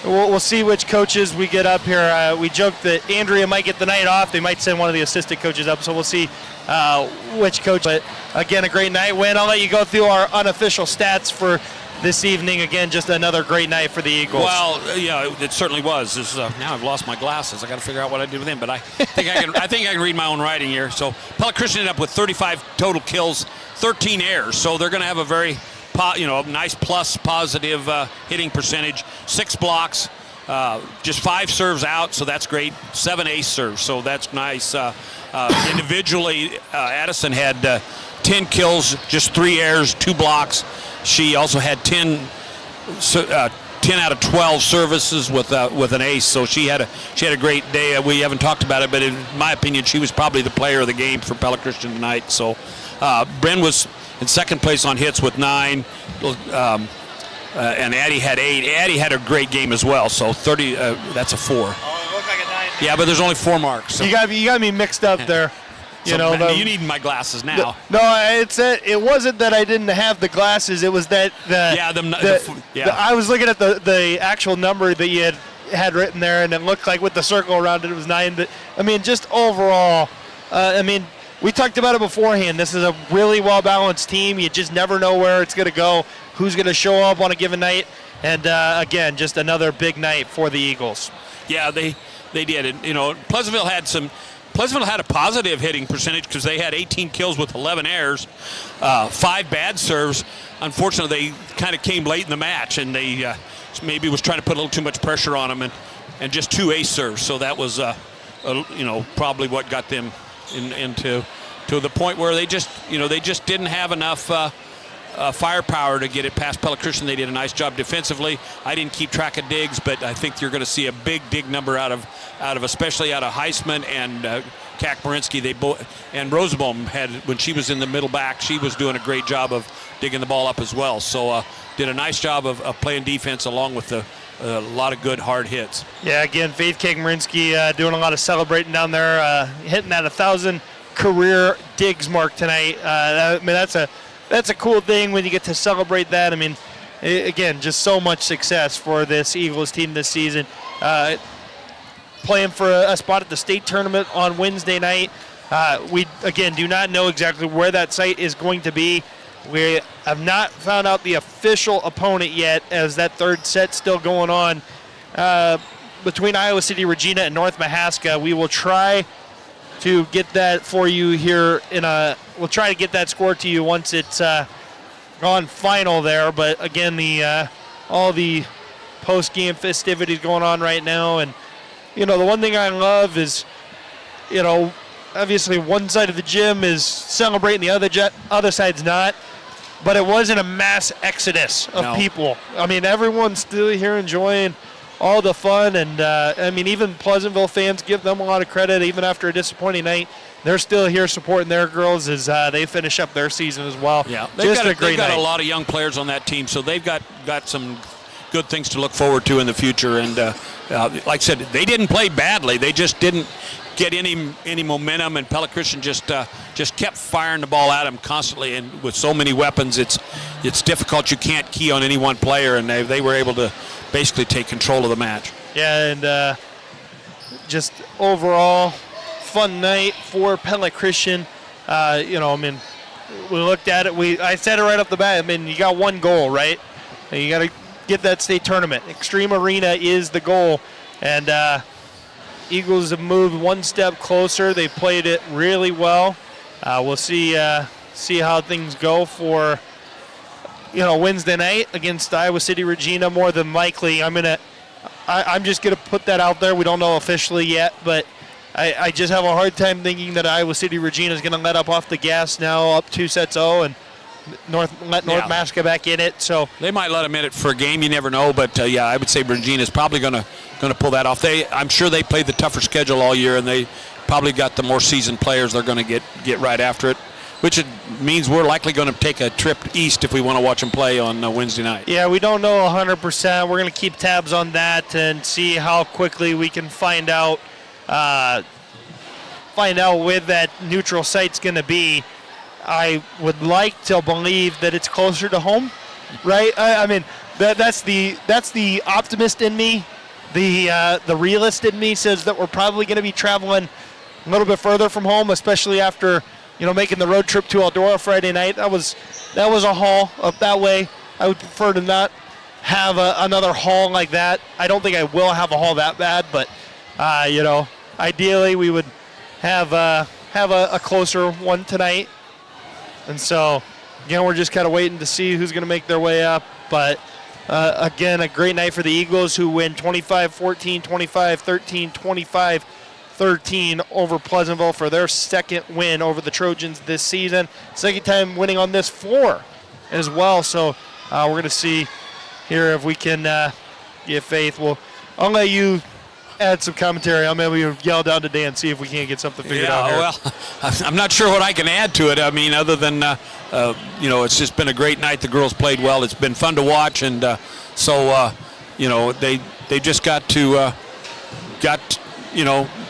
we'll see which coaches we get up here. We joked that Andrea might get the night off. They might send one of the assistant coaches up, so we'll see which coach. But again, a great night win. I'll let you go through our unofficial stats for this evening. Again, just another great night for the Eagles. Well, yeah, it certainly was. Now I've lost my glasses. I got to figure out what I did with them, but I think I can read my own writing here. So Pella Christian ended up with 35 total kills, 13 errors. So they're going to have a very nice plus positive hitting percentage. 6 blocks, just 5 serves out, so that's great. 7 ace serves, so that's nice. Individually, Addison had 10 kills, just 3 errors, 2 blocks. She also had 10 out of 12 services with an ace, so she had a great day. We haven't talked about it, but in my opinion, she was probably the player of the game for Pella Christian tonight. So Bren was in second place on hits with 9, and Addie had 8. Addie had a great game as well, so 30. That's a 4. Oh, it looked like a 9. Yeah, but there's only 4 marks. So. You got me mixed up there. You you need my glasses now. No, it wasn't that I didn't have the glasses. It was that I was looking at the actual number that you had written there, and it looked like with the circle around it, it was 9. But I mean, just overall, we talked about it beforehand. This is a really well-balanced team. You just never know where it's going to go, who's going to show up on a given night, and again, just another big night for the Eagles. Yeah, they did it. Pleasantville had a positive hitting percentage because they had 18 kills with 11 errors, 5 bad serves. Unfortunately, they kind of came late in the match, and they maybe was trying to put a little too much pressure on them, and just 2 ace serves. So that was, probably what got them into the point where they just didn't have enough firepower to get it past Pella Christian. They did a nice job defensively. I didn't keep track of digs, but I think you're going to see a big dig number out of especially out of Heisman and Kak Marinsky. And Rosenbaum had, when she was in the middle back, she was doing a great job of digging the ball up as well. So did a nice job of playing defense along with a lot of good hard hits. Yeah, again, Faith Kak Marinsky doing a lot of celebrating down there, hitting that 1,000 career digs mark tonight. That's a cool thing when you get to celebrate that. I mean, again, just so much success for this Eagles team this season. Playing for a spot at the state tournament on Wednesday night. We, again, do not know exactly where that site is going to be. We have not found out the official opponent yet, as that third set's still going on between Iowa City, Regina, and North Mahaska. We will try to get that for you here we'll try to get that score to you once it's gone final there. But again, all the post-game festivities going on right now, and the one thing I love is, obviously one side of the gym is celebrating, the other side's not. But it wasn't a mass exodus of people. I mean, everyone's still here enjoying all the fun, and even Pleasantville fans, give them a lot of credit. Even after a disappointing night, they're still here supporting their girls as they finish up their season as well. Yeah, they've got a lot of young players on that team, so they've got some good things to look forward to in the future. And like I said, they didn't play badly. They just didn't get any momentum, and Pella Christian just kept firing the ball at them constantly. And with so many weapons, it's difficult. You can't key on any one player, and they were able to basically take control of the match. Yeah, and just overall fun night for Pella Christian. We looked at it. I said it right off the bat. I mean, you got one goal, right? And you got to get that state tournament. Extreme Arena is the goal, and Eagles have moved one step closer. They played it really well. We'll see how things go for Wednesday night against Iowa City Regina. More than likely, I'm just gonna put that out there. We don't know officially yet, but I just have a hard time thinking that Iowa City Regina is gonna let up off the gas now, up 2-0, and North Mahaska back in it. So they might let them in it for a game. You never know, but I would say Regina's probably gonna pull that off. I'm sure they played the tougher schedule all year, and they probably got the more seasoned players. They're going to get right after it, which it means we're likely going to take a trip east if we want to watch them play on Wednesday night. Yeah, we don't know 100%. We're going to keep tabs on that and see how quickly we can find out where that neutral site's going to be. I would like to believe that it's closer to home, right? I mean, that's the optimist in me. The realist in me says that we're probably going to be traveling a little bit further from home, especially after making the road trip to Eldora Friday night. That was a haul up that way. I would prefer to not have another haul like that. I don't think I will have a haul that bad, but ideally we would have a closer one tonight. And so, we're just kind of waiting to see who's going to make their way up. But, again, a great night for the Eagles, who win 25-14, 25-13, 13 over Pleasantville for their second win over the Trojans this season. Second time winning on this floor as well. So we're going to see here if we can get Faith. I'll let you add some commentary. I'll maybe yell down to Dan, see if we can't get something figured out here. Well, I'm not sure what I can add to it. I mean, other than, it's just been a great night. The girls played well. It's been fun to watch. And they just got to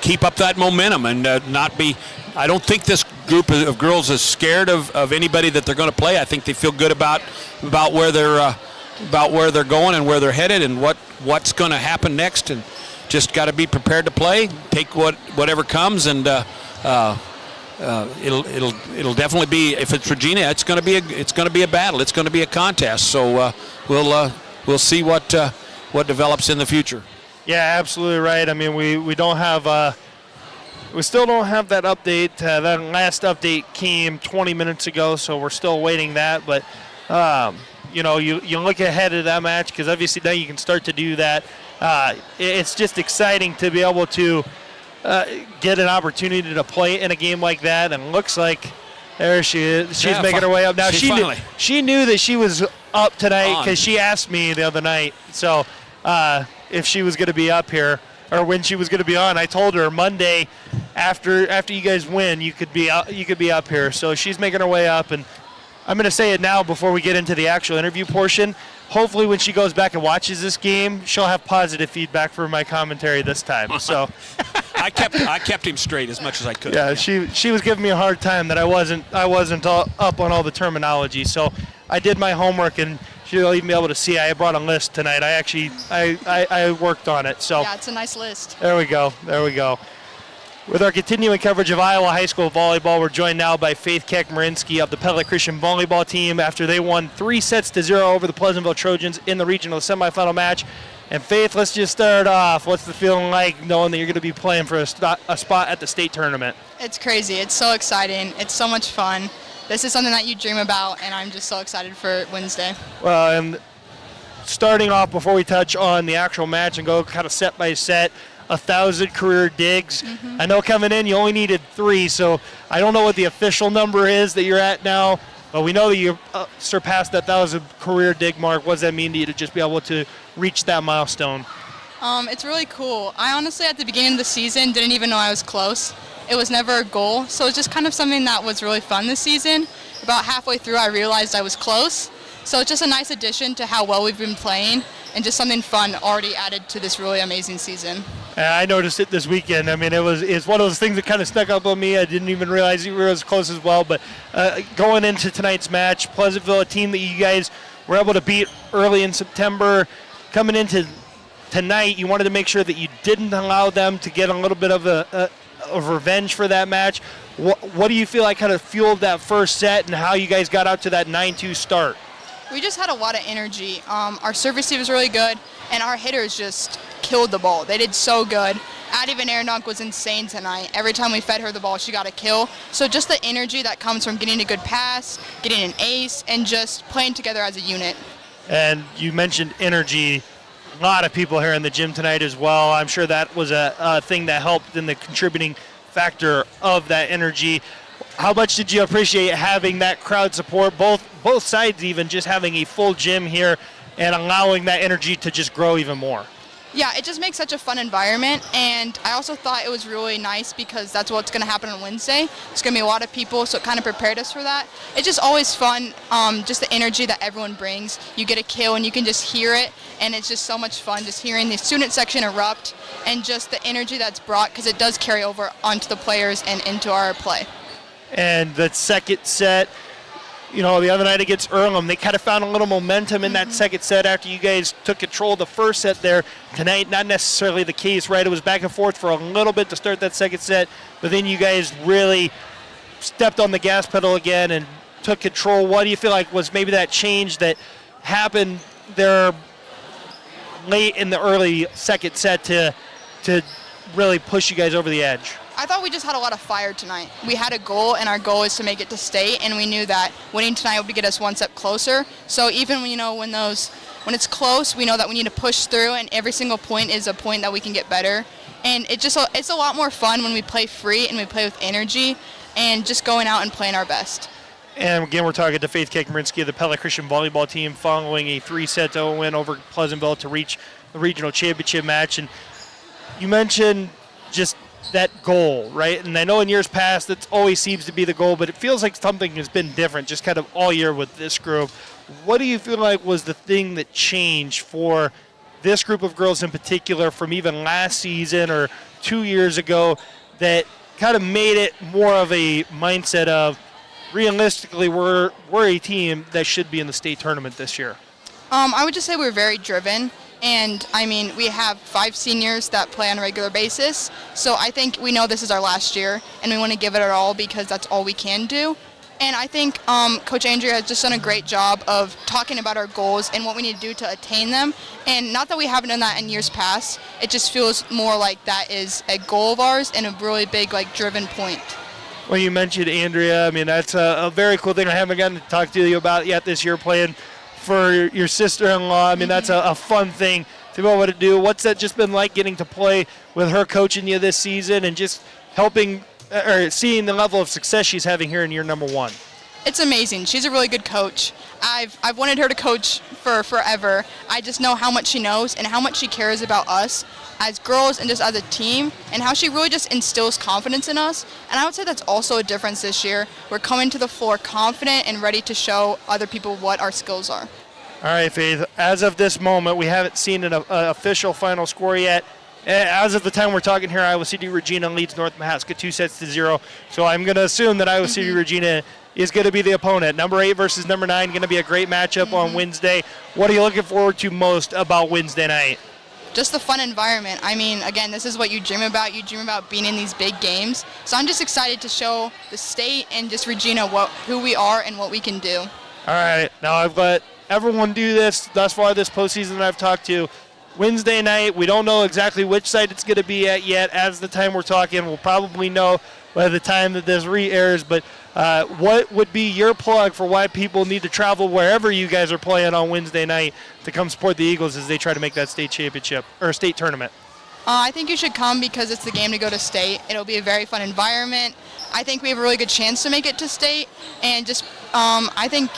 keep up that momentum and not be. I don't think this group of girls is scared of anybody that they're going to play. I think they feel good about where they're going and where they're headed and what's going to happen next, and just got to be prepared to play, take whatever comes, and it'll definitely be, if it's Regina, it's going to be a battle. It's going to be a contest. So we'll see what develops in the future. Yeah, absolutely right. I mean, we don't have we still don't have that update. That last update came 20 minutes ago, so we're still waiting that. But you look ahead of that match, because obviously now you can start to do that. It's just exciting to be able to get an opportunity to play in a game like that, and looks like there she is. She's making her way up now. She knew that she was up tonight because she asked me the other night. So if she was going to be up here or when she was going to be on, I told her Monday after you guys win, you could be up here. So she's making her way up, and I'm going to say it now before we get into the actual interview portion. Hopefully when she goes back and watches this game, she'll have positive feedback for my commentary this time. So I kept him straight as much as I could. Yeah, she was giving me a hard time that I wasn't up on all the terminology. So I did my homework, and she'll even be able to see I brought a list tonight. I worked on it. So yeah, it's a nice list. There we go. With our continuing coverage of Iowa High School volleyball, we're joined now by Faith Kekmarinsky of the Pella Christian volleyball team after they won 3-0 over the Pleasantville Trojans in the regional semifinal match. And Faith, let's just start off. What's the feeling like knowing that you're going to be playing for a spot at the state tournament? It's crazy. It's so exciting. It's so much fun. This is something that you dream about, and I'm just so excited for Wednesday. Well, and starting off, before we touch on the actual match and go kind of set by set, 1,000 career digs. Mm-hmm. I know coming in you only needed 3, so I don't know what the official number is that you're at now, but we know that you surpassed that 1,000 career dig mark. What does that mean to you to just be able to reach that milestone? It's really cool. I honestly, at the beginning of the season, didn't even know I was close. It was never a goal, so it's just kind of something that was really fun this season. About halfway through, I realized I was close. So it's just a nice addition to how well we've been playing, and just something fun already added to this really amazing season. I noticed it this weekend. I mean, it's one of those things that kind of snuck up on me. I didn't even realize you were as close as well. But going into tonight's match, Pleasantville, a team that you guys were able to beat early in September, coming into tonight, you wanted to make sure that you didn't allow them to get a little bit of revenge for that match. What do you feel like kind of fueled that first set, and how you guys got out to that 9-2 start? We just had a lot of energy. Our service team was really good, and our hitters just killed the ball. They did so good. Addie Van Arendonk was insane tonight. Every time we fed her the ball, she got a kill. So just the energy that comes from getting a good pass, getting an ace, and just playing together as a unit. And you mentioned energy. A lot of people here in the gym tonight as well. I'm sure that was a thing that helped in the contributing factor of that energy. How much did you appreciate having that crowd support, both sides, even just having a full gym here and allowing that energy to just grow even more? Yeah, it just makes such a fun environment, and I also thought it was really nice because that's what's going to happen on Wednesday. There's going to be a lot of people, so it kind of prepared us for that. It's just always fun, just the energy that everyone brings. You get a kill and you can just hear it, and it's just so much fun just hearing the student section erupt and just the energy that's brought, because it does carry over onto the players and into our play. And the second set, the other night against Earlham, they kind of found a little momentum in that second set after you guys took control of the first set there. Tonight, not necessarily the case, right? It was back and forth for a little bit to start that second set, but then you guys really stepped on the gas pedal again and took control. What do you feel like was maybe that change that happened there late in the early second set to really push you guys over the edge? I thought we just had a lot of fire tonight. We had a goal, and our goal is to make it to state, and we knew that winning tonight would get us one step closer. So even when it's close, we know that we need to push through, and every single point is a point that we can get better. And it's a lot more fun when we play free and we play with energy and just going out and playing our best. And again, we're talking to Faith Kekmerinsky of the Pella Christian volleyball team following a 3-0 win over Pleasantville to reach the regional championship match. And you mentioned just that goal, right? And I know in years past that always seems to be the goal, but it feels like something has been different just kind of all year with this group. What do you feel like was the thing that changed for this group of girls in particular from even last season or 2 years ago that kind of made it more of a mindset of realistically we're a team that should be in the state tournament this year? I would just say we're very driven. And, I mean, we have 5 seniors that play on a regular basis. So I think we know this is our last year, and we want to give it our all because that's all we can do. And I think Coach Andrea has just done a great job of talking about our goals and what we need to do to attain them. And not that we haven't done that in years past. It just feels more like that is a goal of ours and a really big, driven point. Well, you mentioned Andrea. I mean, that's a very cool thing I haven't gotten to talk to you about yet this year, playing for your sister-in-law. I mean, that's a fun thing to be able to do. What's that just been like getting to play with her coaching you this season and just helping or seeing the level of success she's having here in year number 1? It's amazing. She's a really good coach. I've wanted her to coach for forever. I just know how much she knows and how much she cares about us as girls and just as a team, and how she really just instills confidence in us. And I would say that's also a difference this year. We're coming to the floor confident and ready to show other people what our skills are. All right, Faith. As of this moment, we haven't seen an official final score yet. As of the time we're talking here, Iowa City Regina leads North Mahaska 2-0. So I'm going to assume that Iowa City Regina is going to be the opponent. Number 8 versus number 9, going to be a great matchup on Wednesday. What are you looking forward to most about Wednesday night? Just the fun environment. I mean, again, this is what you dream about. You dream about being in these big games. So I'm just excited to show the state and just Regina who we are and what we can do. All right. Now I've let everyone do this thus far this postseason that I've talked to. Wednesday night, we don't know exactly which site it's going to be at yet. As the time we're talking, we'll probably know by the time that this re-airs. But what would be your plug for why people need to travel wherever you guys are playing on Wednesday night to come support the Eagles as they try to make that state championship or state tournament? I think you should come because it's the game to go to state. It'll be a very fun environment. I think we have a really good chance to make it to state, and just I think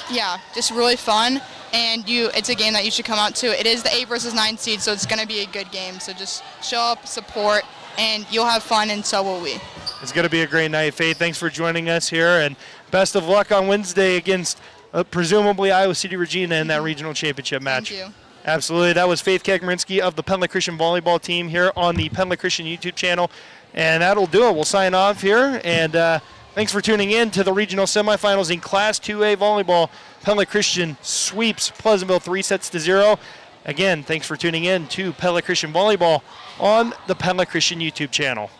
just really fun. And it's a game that you should come out to. It is the 8 versus 9 seed, so it's going to be a good game. So just show up, support, and you'll have fun, and so will we. It's going to be a great night. Faith, thanks for joining us here, and best of luck on Wednesday against presumably Iowa City Regina in that regional championship match. Thank you. Absolutely. That was Faith Kekmerinsky of the Pella Christian volleyball team here on the Pella Christian YouTube channel. And that'll do it. We'll sign off here. And thanks for tuning in to the regional semifinals in Class 2A volleyball. Pella Christian sweeps Pleasantville 3-0. Again, thanks for tuning in to Pella Christian volleyball on the Pella Christian YouTube channel.